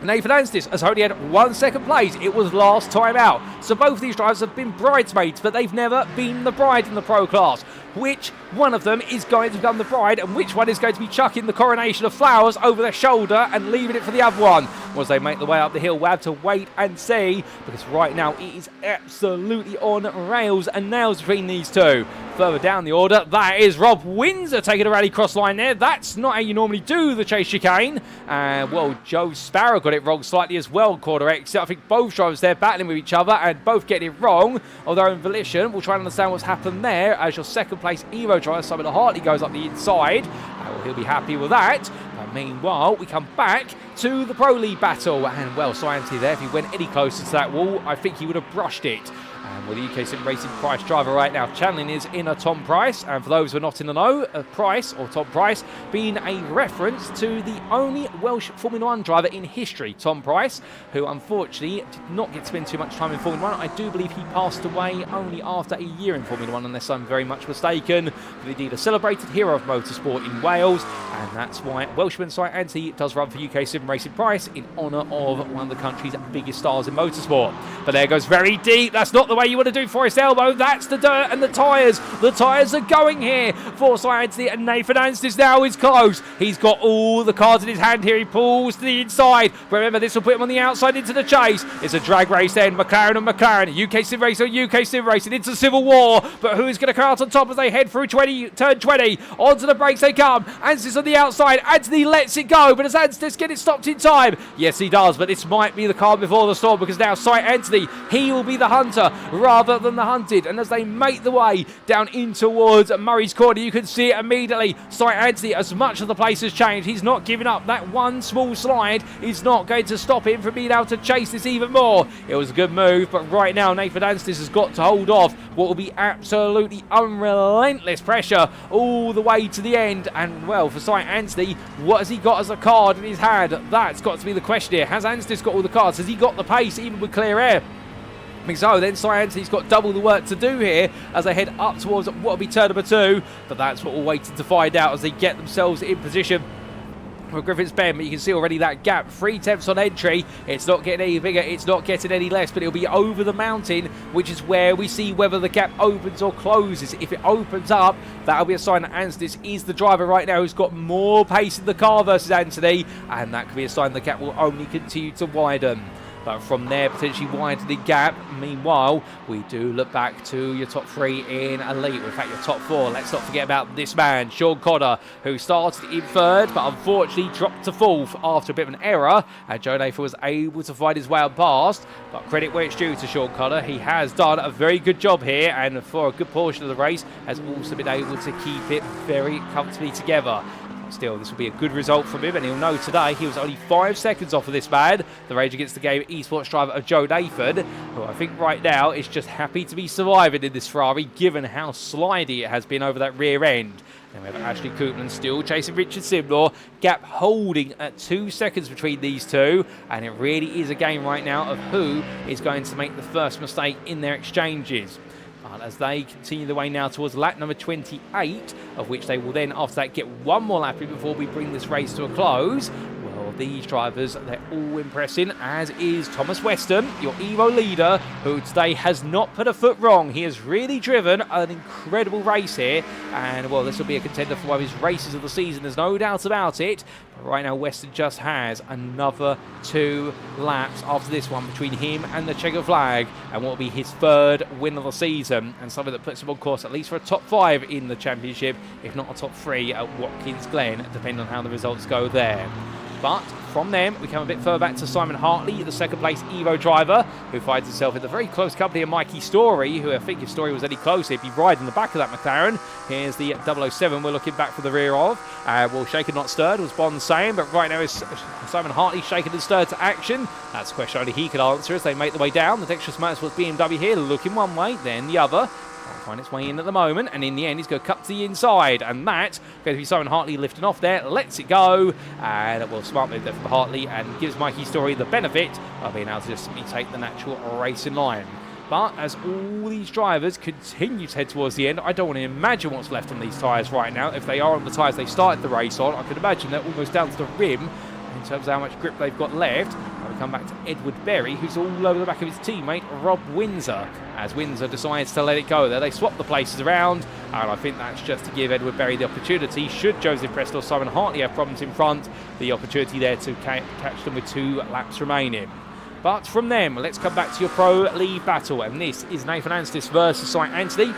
[SPEAKER 1] Nathan Anstis has only had 1 second place. It was last time out. So both of these drivers have been bridesmaids, but they've never been the bride in the pro class. Which one of them is going to become the bride, and which one is going to be chucking the coronation of flowers over their shoulder and leaving it for the other one? As they make the way up the hill, we'll have to wait and see, because right now it is absolutely on rails and nails between these two. Further down the order, that is Rob Windsor taking a rally cross line there. That's not how you normally do the chase chicane. Well, Joe Sparrow got it wrong slightly as well, quarter exit. I think both drivers there battling with each other and both getting it wrong of their own volition. We'll try and understand what's happened there as your second place Evo driver, Simon Hartley, goes up the inside. Well, he'll be happy with that. But meanwhile, we come back to the Pro League battle. And, well, Sciency there, if he went any closer to that wall, I think he would have brushed it. And with the UKSimRacing Price driver right now, channeling is in a Tom Price. And for those who are not in the know, Price, or Tom Price, being a reference to the only Welsh Formula 1 driver in history, Tom Price, who unfortunately did not get to spend too much time in Formula 1. I do believe he passed away only after a year in Formula 1, unless I'm very much mistaken. But indeed a celebrated hero of motorsport in Wales. And that's why Welshman Si Anthony does run for UKSimRacing Price in honour of one of the country's biggest stars in motorsport. But there goes very deep. That's not the way you want to do Forest Elbow. That's the dirt and the tyres. The tyres are going here for Si Anthony, and Nathan Anstis now is close. He's got all the cards in his hand here. He pulls to the inside. Remember, this will put him on the outside into the chase. It's a drag race then. McLaren and McLaren. UKSimRacing and UKSimRacing. It's a civil war. But who is going to come out on top as they head through turn 20? Onto the brakes they come. Anstis on the outside. Anthony lets it go. But does Anstis get it stopped in time? Yes, he does. But this might be the calm before the storm, because now Si Anthony, he will be the hunter rather than the hunted. And as they make the way down in towards Murray's Corner, you can see it immediately. Si Anthony, as much of the place has changed, he's not giving up. That one small slide is not going to stop him from being able to chase this even more. It was a good move, but right now Nathan Anstis has got to hold off what will be absolutely unrelentless pressure all the way to the end. And, well, for Si Anthony, what has he got as a card in his hand? That's got to be the question here. Has Anstis got all the cards? Has he got the pace even with clear air? So then Si Anthony's got double the work to do here as they head up towards what will be turn number 2. But that's what we're waiting to find out as they get themselves in position for Griffiths Bend, but you can see already that gap, 3/10 on entry. It's not getting any bigger, it's not getting any less, but it'll be over the mountain, which is where we see whether the gap opens or closes. If it opens up, that'll be a sign that Anthony is the driver right now who's got more pace in the car versus Anthony, and that could be a sign the gap will only continue to widen. But from there, potentially widening gap. Meanwhile, we do look back to your top 3 in Elite. In fact, your top 4. Let's not forget about this man, Sean Connor, who started in 3rd, but unfortunately dropped to 4th after a bit of an error. And Joe Nathan was able to find his way up past. But credit where it's due to Sean Connor. He has done a very good job here, and for a good portion of the race, has also been able to keep it very comfortably together. Still, this will be a good result from him, and he'll know today he was only 5 seconds off of this man, the Rage Against the Game esports driver of Joe Nathan, who I think right now is just happy to be surviving in this Ferrari, given how slidey it has been over that rear end. Then we have Ashley Koopman still chasing Richard Simnor, gap holding at 2 seconds between these two, and it really is a game right now of who is going to make the first mistake in their exchanges. As they continue the way now towards lap number 28, of which they will then, after that, get one more lap in before we bring this race to a close. Well, these drivers, they're all impressing, as is Thomas Weston, your Evo leader, who today has not put a foot wrong. He has really driven an incredible race here, and, well, this will be a contender for one of his races of the season, there's no doubt about it. But right now, Weston just has another 2 laps after this one between him and the checkered flag, and what will be his 3rd win of the season, and something that puts him on course at least for a top 5 in the championship, if not a top 3 at Watkins Glen, depending on how the results go there. But from them, we come a bit further back to Simon Hartley, the 2nd place Evo driver, who finds himself in the very close company of Mikey Storey, who I think if Storey was any closer, he'd be riding the back of that McLaren. Here's the 007 we're looking back from the rear of. Well, shaken not stirred was Bond saying, but right now is Simon Hartley shaken and stirred to action? That's a question only he can answer as they make their way down. The Dexterous Motorsports BMW here looking one way, then the other. Find its way in at the moment, and in the end he's going to cut to the inside, and that's going to be Simon Hartley lifting off there, lets it go, and well, smart move there from Hartley, and gives Mikey Storey the benefit of being able to just simply take the natural racing line. But as all these drivers continue to head towards the end, I don't want to imagine what's left on these tyres right now. If they are on the tyres they started the race on, I could imagine they're almost down to the rim in terms of how much grip they've got left. We come back to Edward Berry, who's all over the back of his teammate Rob Windsor, as Windsor decides to let it go there. They swap the places around, and I think that's just to give Edward Berry the opportunity, should Joseph Preston or Simon Hartley have problems in front, the opportunity there to catch them with 2 laps remaining. But from them, let's come back to your Pro League battle, and this is Nathan Anstis versus St Anthony.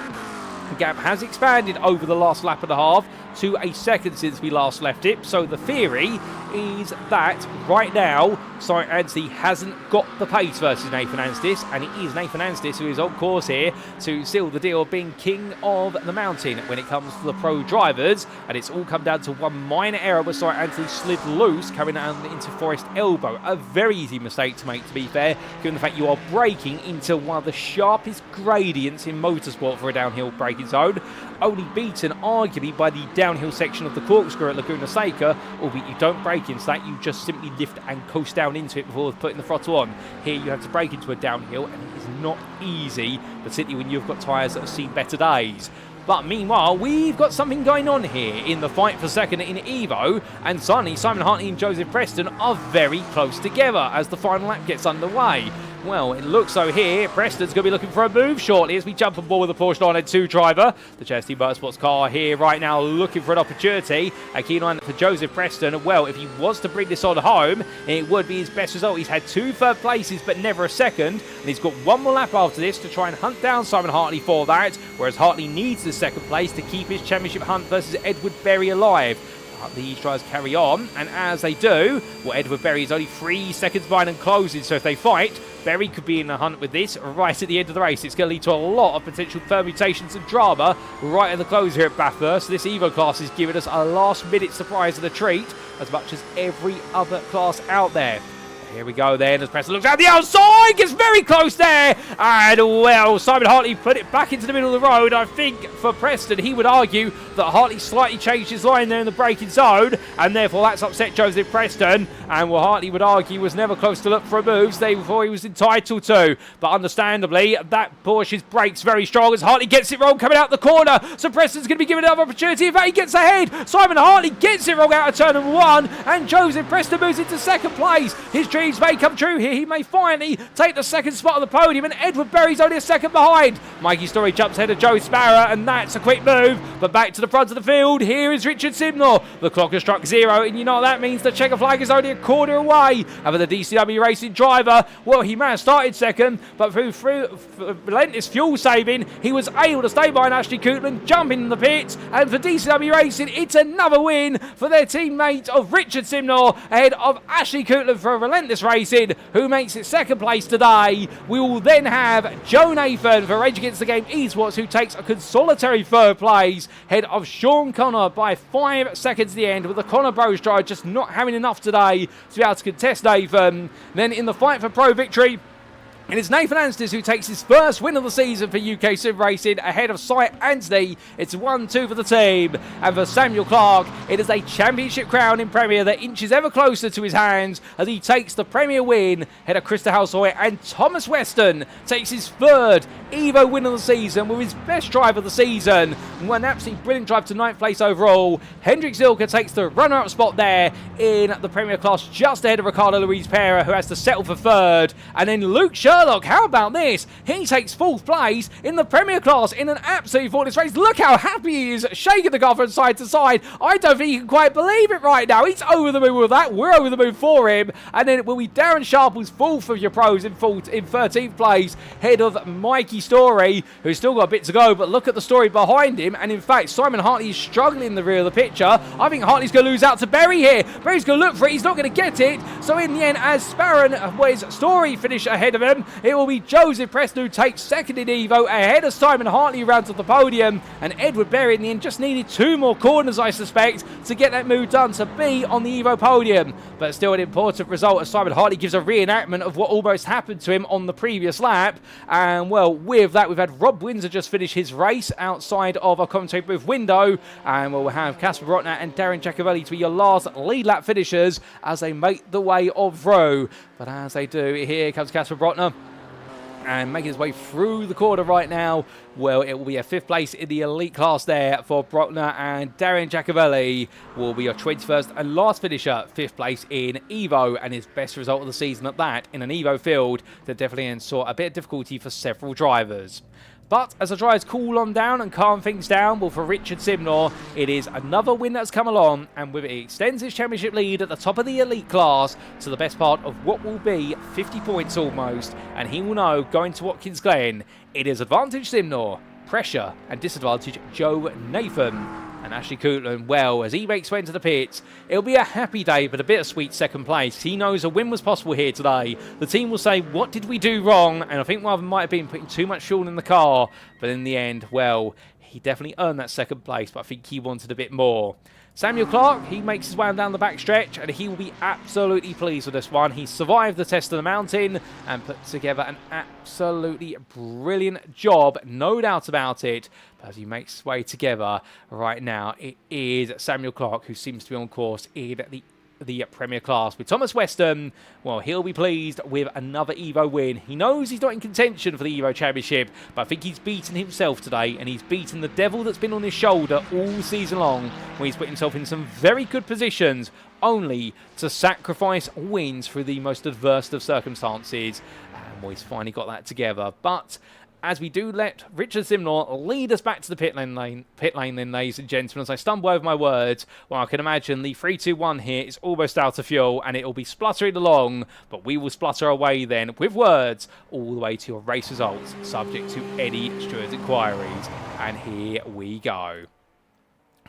[SPEAKER 1] The gap has expanded over the last lap and a half to a second since we last left it. So the theory is that right now, St Anthony hasn't got the pace versus Nathan Anstis, and it is Nathan Anstis who is on course here to seal the deal of being king of the mountain when it comes to the pro drivers. And it's all come down to one minor error where St Anthony slid loose coming down into Forest Elbow. A very easy mistake to make, to be fair, given the fact you are braking into one of the sharpest gradients in motorsport for a downhill braking zone, only beaten arguably by the downhill section of the corkscrew at Laguna Seca, albeit you don't brake into that, you just simply lift and coast down into it before putting the throttle on. Here you have to brake into a downhill, and it is not easy, particularly when you've got tyres that have seen better days. But meanwhile, we've got something going on here in the fight for second in Evo, and suddenly Simon Hartley and Joseph Preston are very close together as the final lap gets underway. Well, it looks so here. Preston's going to be looking for a move shortly as we jump on board with the Porsche 992 driver. The JST Motorsports car here right now looking for an opportunity. A keen line for Joseph Preston. Well, if he was to bring this on home, it would be his best result. He's had 2 third places, but never a second. And he's got 1 more lap after this to try and hunt down Simon Hartley for that, whereas Hartley needs the 2nd place to keep his championship hunt versus Edward Berry alive. These drivers carry on, and as they do, well, Edward Berry is only 3 seconds behind and closing, so if they fight, Berry could be in the hunt with this right at the end of the race. It's going to lead to a lot of potential permutations and drama right at the close here at Bathurst. This Evo class is giving us a last-minute surprise and a treat, as much as every other class out there. here we go then as Preston looks out the outside, gets very close there, and well, Simon Hartley put it back into the middle of the road. I think for Preston, he would argue that Hartley slightly changed his line there in the braking zone, and therefore that's upset Joseph Preston, and what Hartley would argue was never close to look for a move before he was entitled to. But understandably, that Porsche's brakes very strong as Hartley gets it wrong coming out the corner, so Preston's going to be given another opportunity. In fact, he gets ahead. Simon Hartley gets it wrong out of turn number 1, and Joseph Preston moves into second place. His dreams may come true here. He may finally take the second spot on the podium, and Edward Berry's only a second behind. Mikey Storey jumps ahead of Joe Sparrow, and that's a quick move. But back to the front of the field, here is Richard Simnor. The clock has struck 0, and you know what that means. The checker flag is only a corner away. And for the DCW Racing driver, well, he may have started second, but through relentless fuel saving, he was able to stay behind Ashley Coutland, jumping in the pits. And for DCW Racing, it's another win for their teammate of Richard Simnor ahead of Ashley Coutland for Relentless Racing, who makes it second place today. We will then have Joe Nathan for Rage Against the Game Esports, who takes a consolatory third place, ahead of Sean Connor by 5 seconds at the end, with the Connor Bros driver just not having enough today to be able to contest Nathan. Then in the fight for pro victory, and it's Nathan Ansters who takes his first win of the season for UKSimRacing ahead of Cy Anstey. It's 1-2 for the team. And for Samuel Clark, it is a championship crown in Premier that inches ever closer to his hands as he takes the Premier win ahead of Christer Halsoy. And Thomas Weston takes his third Evo win of the season with his best drive of the season. One absolutely brilliant drive to 9th place overall. Hendrik Zilka takes the runner-up spot there in the Premier class, just ahead of Ricardo Luis Pereira, who has to settle for third. And then Luke Sherlock, how about this? He takes 4th place in the Premier class in an absolutely flawless race. Look how happy he is, shaking the car from side to side. I don't think he can quite believe it right now. He's over the moon with that. We're over the moon for him. And then it will be Darren Sharp, who's 4th of your pros in 13th place, head of Mikey Storey, who's still got a bit to go, but look at the story behind him. And in fact, Simon Hartley is struggling in the rear of the picture. I think Hartley's going to lose out to Berry here. Berry's going to look for it. He's not going to get it. So in the end, as Sparrow and Story finish ahead of him, it will be Joseph Preston who takes second in Evo ahead of Simon Hartley around to the podium. And Edward Berry in the end just needed 2 more corners, I suspect, to get that move done to be on the Evo podium. But still an important result as Simon Hartley gives a reenactment of what almost happened to him on the previous lap. And well, with that, we've had Rob Windsor just finish his race outside of our commentary booth window. And we'll have Casper Brotner and Darren Giacomelli to be your last lead lap finishers as they make the way of through. But as they do, here comes Casper Brotner, and making his way through the corner right now. Well, it will be a 5th place in the elite class there for Brotner, and Darren Giacomelli will be your 21st and last finisher, 5th place in Evo, and his best result of the season at that, in an Evo field that definitely saw a bit of difficulty for several drivers. But as the drivers cool on down and calm things down, well, for Richard Simnor, it is another win that's come along, and with it, he extends his championship lead at the top of the elite class to the best part of what will be 50 points almost. And he will know, going to Watkins Glen, it is advantage Simnor, pressure, and disadvantage Joe Nathan. And Ashley Coutland, well, as he makes way into the pits, it'll be a happy day, but a bittersweet second place. He knows a win was possible here today. The team will say, what did we do wrong? And I think one of them might have been putting too much fuel in the car. But in the end, well, he definitely earned that second place, but I think he wanted a bit more. Samuel Clark, he makes his way down the backstretch, and he will be absolutely pleased with this one. He survived the test of the mountain and put together an absolutely brilliant job, no doubt about it. But as he makes his way together right now, it is Samuel Clark who seems to be on course in the Premier class. With Thomas Weston, well, he'll be pleased with another Evo win. He knows he's not in contention for the Evo Championship, but I think he's beaten himself today, and he's beaten the devil that's been on his shoulder all season long, when he's put himself in some very good positions, only to sacrifice wins through the most adverse of circumstances. And well, he's finally got that together. But as we do let Richard Simnor lead us back to the pit lane then, ladies and gentlemen, as I stumble over my words, well, I can imagine the 3-2-1 here is almost out of fuel, and it will be spluttering along, but we will splutter away then with words all the way to your race results, subject to Eddie Stewart's inquiries. And here we go.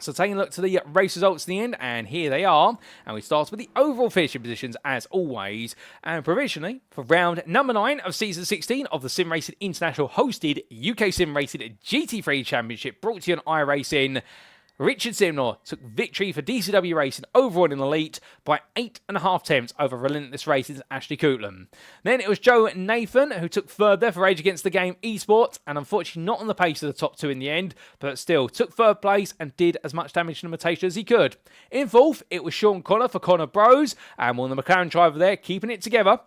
[SPEAKER 1] So taking a look to the race results in the end, and here they are. And we start with the overall finishing positions as always. And provisionally, for round number 9 of season 16 of the SimRacing International hosted UKSimRacing GT3 Championship, brought to you on iRacing. Richard Simnor took victory for DCW Racing overall in Elite by 8.5 tenths over Relentless Racing's Ashley Coutland. Then it was Joe Nathan who took third there for Rage Against the Game Esports, and unfortunately not on the pace of the top two in the end, but still took third place and did as much damage to the imitation as he could. In fourth, it was Sean Connor for Connor Bros, and one of the McLaren driver there keeping it together,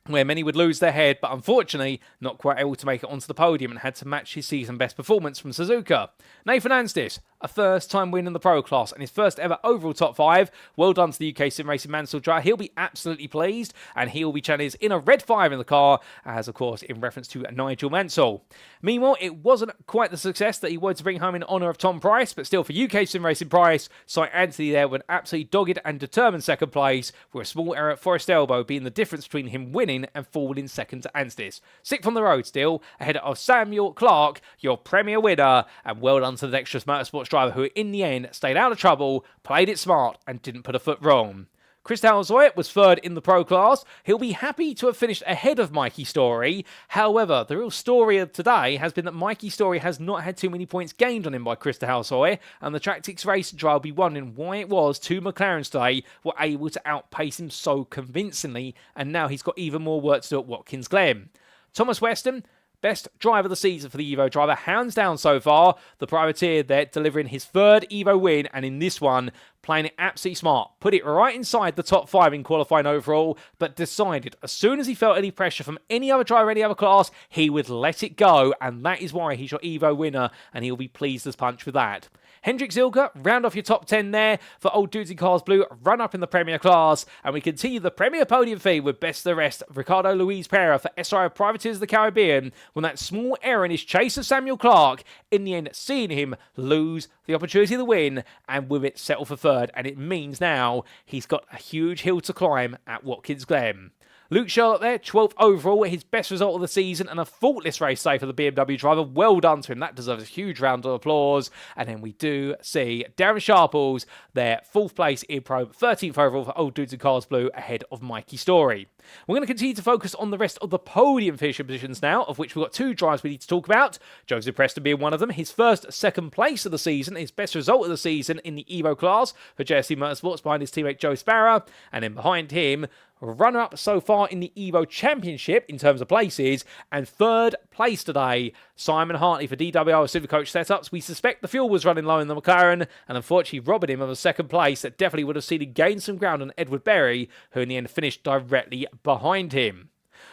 [SPEAKER 1] where many would lose their head, but unfortunately not quite able to make it onto the podium and had to match his season best performance from Suzuka. Nathan Anstis, a first-time win in the Pro class and his first ever overall top 5. Well done to the UKSimRacing Mansell driver. He'll be absolutely pleased, and he'll be challenged in a red 5 in the car, as of course in reference to Nigel Mansell. Meanwhile, it wasn't quite the success that he wanted to bring home in honour of Tom Price, but still for UKSimRacing Price, Cy Anthony there with an absolutely dogged and determined second place, with a small error at Forest Elbow being the difference between him winning and falling second to Anstis. Sixth on the road still, ahead of Samuel Clark, your premier winner, and well done to the Dexterous Motorsports driver who in the end stayed out of trouble, played it smart and didn't put a foot wrong. Christer Halsoy was third in the Pro class. He'll be happy to have finished ahead of Mikey Storey. However, the real story of today has been that Mikey Storey has not had too many points gained on him by Christer Halsoy, and the Tractics Race driver will be wondering why it was two McLarens today were able to outpace him so convincingly, and now he's got even more work to do at Watkins Glen. Thomas Weston, best driver of the season for the Evo driver, hands down so far. The privateer there delivering his third Evo win, and in this one, playing it absolutely smart. Put it right inside the top 5 in qualifying overall, but decided as soon as he felt any pressure from any other driver, any other class, he would let it go, and that is why he's your Evo winner, and he'll be pleased as punch with that. Hendrik Zilka, round off your top 10 there for Old Dudes in Cars Blue, run up in the Premier class, and we continue the Premier podium feed with best of the rest, Ricardo Luis Pereira for SRI Privateers of the Caribbean, when that small error in his chase of Samuel Clark, in the end seeing him lose the opportunity to win, and with it settle for third, and it means now he's got a huge hill to climb at Watkins Glen. Luke Charlotte there, 12th overall, his best result of the season and a faultless race day for the BMW driver. Well done to him. That deserves a huge round of applause. And then we do see Darren Sharples there, 4th place in Pro, 13th overall for Old Dudes in Cars Blue, ahead of Mikey Storey. We're going to continue to focus on the rest of the podium finishing positions now, of which we've got 2 drivers we need to talk about. Joseph Preston being one of them. His first second place of the season, his best result of the season in the Evo class for JSC Motorsports behind his teammate Joe Sparrow. And then behind him, runner-up so far in the Evo Championship in terms of places, and third place today, Simon Hartley for DWR Supercoach Setups. We suspect the fuel was running low in the McLaren, and unfortunately robbing him of a second place that definitely would have seen him gain some ground on Edward Berry, who in the end finished directly behind him.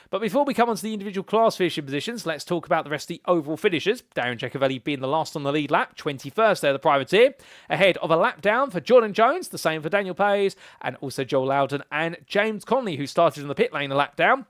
[SPEAKER 1] But before we come on to the individual class finishing positions, let's talk about the rest of the overall finishers. Darren Giacovelli being the last on the lead lap, 21st there, the privateer. Ahead of a lap down for Jordan Jones, the same for Daniel Pays, and also Joel Loudon and James Conley, who started in the pit lane a lap down.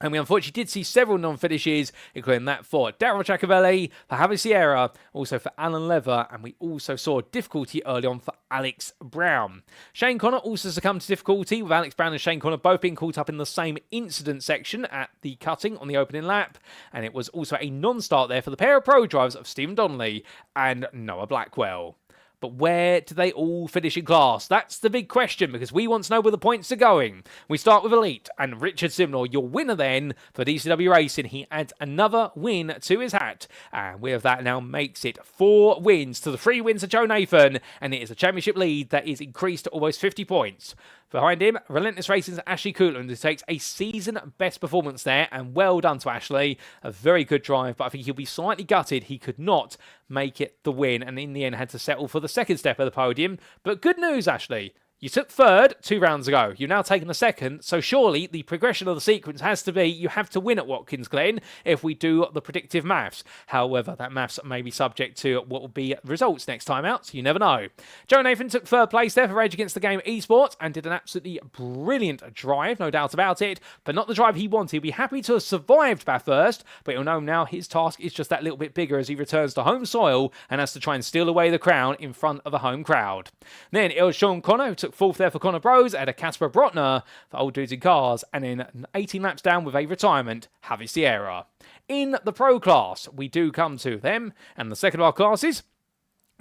[SPEAKER 1] And we unfortunately did see several non-finishes, including that for Daryl Giacovelli, for Javi Sierra, also for Alan Lever, and we also saw difficulty early on for Alex Brown. Shane Connor also succumbed to difficulty, with Alex Brown and Shane Connor both being caught up in the same incident section at the cutting on the opening lap. And it was also a non-start there for the pair of pro drivers of Stephen Donnelly and Noah Blackwell. But where do they all finish in class? That's the big question, because we want to know where the points are going. We start with Elite, and Richard Simnor, your winner then for DCW Racing. He adds another win to his hat, and with that now makes it 4 wins to the 3 wins of Joe Nathan, and it is a championship lead that is increased to almost 50 points. Behind him, Relentless Racing's Ashley Coutland, who takes a season best performance there, and well done to Ashley. A very good drive, but I think he'll be slightly gutted he could not make it the win, and in the end had to settle for the second step of the podium. But good news, Ashley. You took third 2 rounds ago. You've now taken the second, so surely the progression of the sequence has to be you have to win at Watkins Glen if we do the predictive maths. However, that maths may be subject to what will be results next time out, so you never know. Joe Nathan took third place there for Rage Against the Game Esports and did an absolutely brilliant drive, no doubt about it, but not the drive he wanted. He'll be happy to have survived Bathurst, but he'll know now his task is just that little bit bigger as he returns to home soil and has to try and steal away the crown in front of a home crowd. Then it was Sean Connor who took 4th there for Connor Bros, at a Casper Brotner for Old Dudes in Cars, and in 18 laps down with a retirement, Javi Sierra. In the Pro class, we do come to them, and the second of our classes,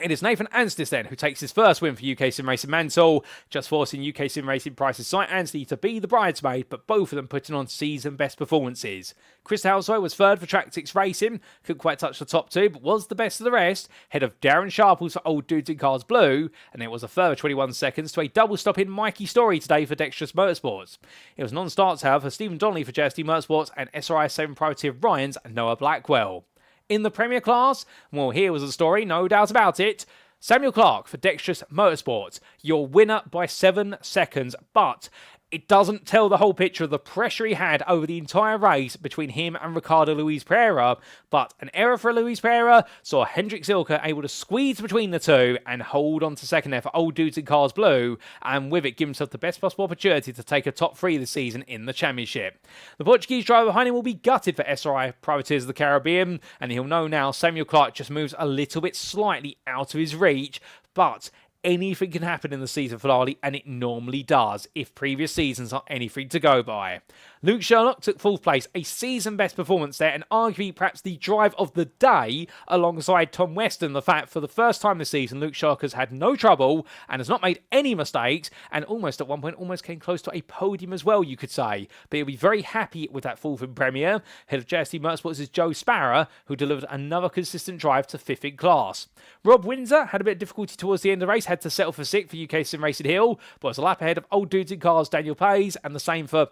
[SPEAKER 1] It is Nathan Anstis then who takes his first win for UKSimRacing Mansell, just forcing UKSimRacing Price's Sight Anstey to be the bridesmaid, but both of them putting on season best performances. Christer Halsoy was third for Track 6 Racing, couldn't quite touch the top two, but was the best of the rest, head of Darren Sharples for Old Dudes in Cars Blue, and it was a further 21 seconds to a double stop in Mikey Storey today for Dexterous Motorsports. It was non-starts, however, for Stephen Donnelly for JSD Motorsports and SRI 7 priority of Ryan's Noah Blackwell. In the Premier class, well, here was the story, no doubt about it. Samuel Clark for Dexterous Motorsports, your winner by 7 seconds, but it doesn't tell the whole picture of the pressure he had over the entire race between him and Ricardo Luis Pereira, but an error for Luis Pereira saw Hendrik Zilka able to squeeze between the two and hold on to second there for Old Dudes in Cars Blue, and with it give himself the best possible opportunity to take a top 3 this season in the championship. The Portuguese driver behind him will be gutted for SRI Privateers of the Caribbean, and he'll know now Samuel Clark just moves a little bit slightly out of his reach, but anything can happen in the season finale, and it normally does, if previous seasons are anything to go by. Luke Sherlock took 4th place, a season best performance there, and arguably perhaps the drive of the day alongside Tom Weston. The fact for the first time this season, Luke Sherlock has had no trouble and has not made any mistakes, and almost at one point almost came close to a podium as well, you could say. But he'll be very happy with that 4th in Premier. Head of JSD Motorsports is Joe Sparrow, who delivered another consistent drive to 5th in class. Rob Windsor had a bit of difficulty towards the end of the race, had to settle for 6th for UKSimRacing Hill, but was a lap ahead of Old Dudes in Cars Daniel Pays, and the same for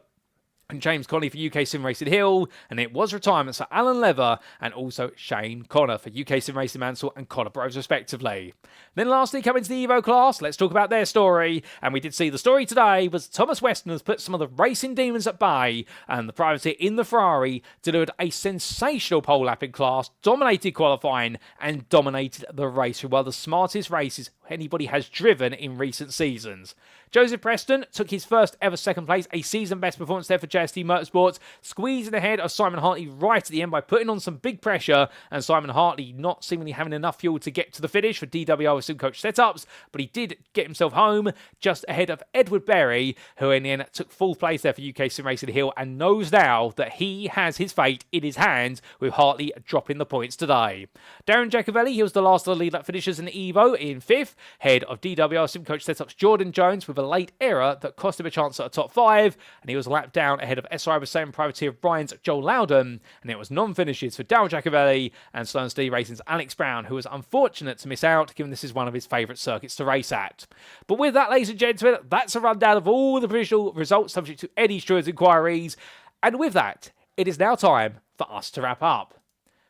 [SPEAKER 1] James Conley for UKSimRacing Hill, and it was retirements for Alan Leather and also Shane Connor for UKSimRacing Mansell and Connor Bros respectively. Then lastly, coming to the Evo class, let's talk about their story, and we did see the story today was Thomas Weston has put some of the racing demons at bay, and the privateer in the Ferrari delivered a sensational pole lap in class, dominated qualifying and dominated the race through one of the smartest races anybody has driven in recent seasons. Joseph Preston took his first ever second place, a season best performance there for JST Motorsports, squeezing ahead of Simon Hartley right at the end by putting on some big pressure, and Simon Hartley not seemingly having enough fuel to get to the finish for DWR with Simcoach setups, but he did get himself home just ahead of Edward Berry, who in the end took 4th place there for UKSimRacing Hill and knows now that he has his fate in his hands with Hartley dropping the points today. Darren Giacovelli, he was the last of the lead lap finishers in the Evo in 5th, head of DWR Simcoach setups Jordan Jones with a late error that cost him a chance at a top 5, and he was lapped down ahead of SRI with same priority of Brian's Joel Loudon, and it was non-finishes for Darryl Giacovelli and Sloan Steve Racing's Alex Brown, who was unfortunate to miss out given this is one of his favourite circuits to race at. But with that, ladies and gentlemen, that's a rundown of all the provisional results subject to Eddie Stewart's inquiries, and with that, it is now time for us to wrap up.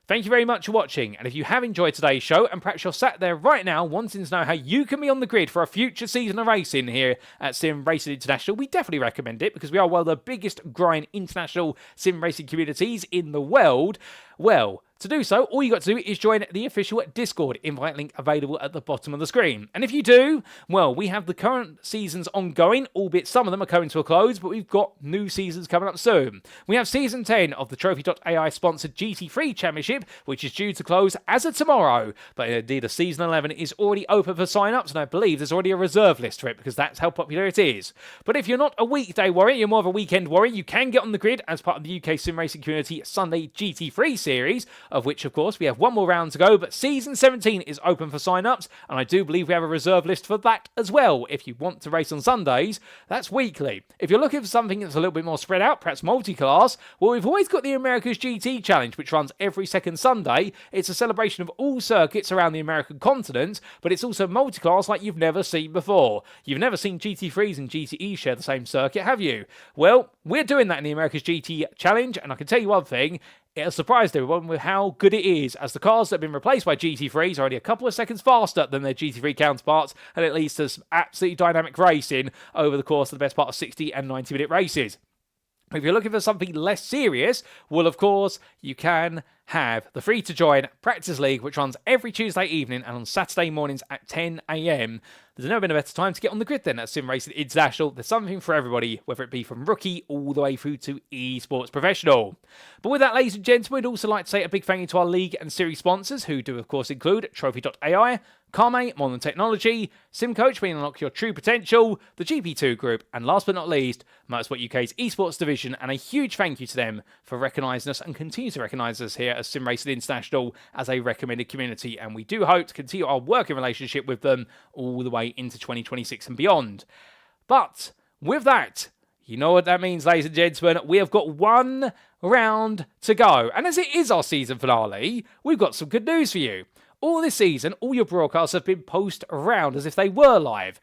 [SPEAKER 1] Thank you very much for watching, and if you have enjoyed today's show, and perhaps you're sat there right now wanting to know how you can be on the grid for a future season of racing here at SimRacing International, we definitely recommend it, because we are one of the biggest growing international sim racing communities in the world. Well, to do so, all you got to do is join the official Discord invite link available at the bottom of the screen. And if you do, well, we have the current seasons ongoing, albeit some of them are coming to a close, but we've got new seasons coming up soon. We have Season 10 of the Trophy.ai sponsored GT3 Championship, which is due to close as of tomorrow, but indeed, Season 11 is already open for sign-ups, and I believe there's already a reserve list for it, because that's how popular it is. But if you're not a weekday warrior, you're more of a weekend warrior, you can get on the grid as part of the UK SimRacing Community Sunday GT3 series, of which, of course, we have one more round to go, but Season 17 is open for sign-ups, and I do believe we have a reserve list for that as well. If you want to race on Sundays, that's weekly. If you're looking for something that's a little bit more spread out, perhaps multi-class, well, we've always got the America's GT Challenge, which runs every second Sunday. It's a celebration of all circuits around the American continent, but it's also multi-class like you've never seen before. You've never seen GT3s and GTEs share the same circuit, have you? Well, we're doing that in the America's GT Challenge, and I can tell you one thing, it has surprised everyone with how good it is, as the cars that have been replaced by GT3s are only a couple of seconds faster than their GT3 counterparts, and it leads to some absolutely dynamic racing over the course of the best part of 60 and 90-minute races. If you're looking for something less serious, well, of course, you can have the free-to-join Practice League, which runs every Tuesday evening and on Saturday mornings at 10 a.m. There's never been a better time to get on the grid then at SimRacing International. There's something for everybody, whether it be from rookie all the way through to esports professional. But with that, ladies and gentlemen, we'd also like to say a big thank you to our league and series sponsors, who do, of course, include Trophy.ai, Carmate, More Than Technology, SimCoach, being Unlock Your True Potential, the GP2 Group, and last but not least, Motorsport UK's esports division, and a huge thank you to them for recognising us and continue to recognise us here at SimRacing International as a recommended community, and we do hope to continue our working relationship with them all the way into 2026 and beyond. But with that, you know what that means, ladies and gentlemen. We have got one round to go. And as it is our season finale, we've got some good news for you. All this season, all your broadcasts have been posted around as if they were live.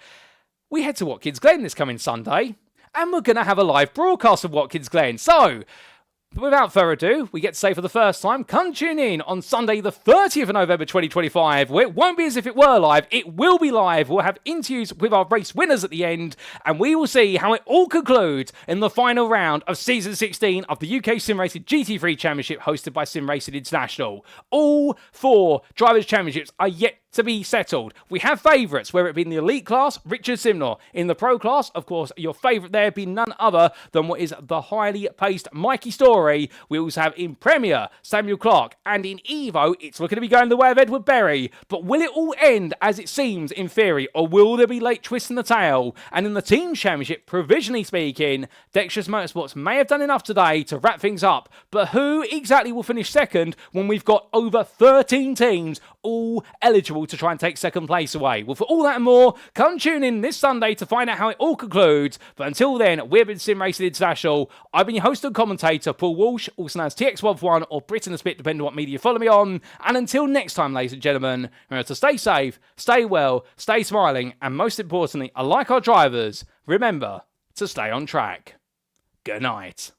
[SPEAKER 1] We head to Watkins Glen this coming Sunday, and we're going to have a live broadcast of Watkins Glen. So, without further ado, we get to say for the first time, come tune in on Sunday the 30th of November 2025, where it won't be as if it were live, it will be live. We'll have interviews with our race winners at the end, and we will see how it all concludes in the final round of Season 16 of the UKSimRacing GT3 Championship hosted by SimRacing International. All 4 Drivers' Championships are yet to be settled. We have favourites, whether it be in the elite class, Richard Simnor. In the pro class, of course, your favourite there being none other than what is the highly paced Mikey Storey. We also have in Premier, Samuel Clark, and in Evo, it's looking to be going the way of Edward Berry. But will it all end as it seems in theory, or will there be late twists in the tail? And in the Team Championship, provisionally speaking, Dexterous Motorsports may have done enough today to wrap things up, but who exactly will finish second when we've got over 13 teams all eligible to try and take second place away? Well, for all that and more, come tune in this Sunday to find out how it all concludes. But until then, we've been SimRacing International. I've been your host and commentator, Paul Walsh, also known as TX11 or Britain the Spit, depending on what media you follow me on. And until next time, ladies and gentlemen, remember to stay safe, stay well, stay smiling, and most importantly, like our drivers, remember to stay on track. Good night.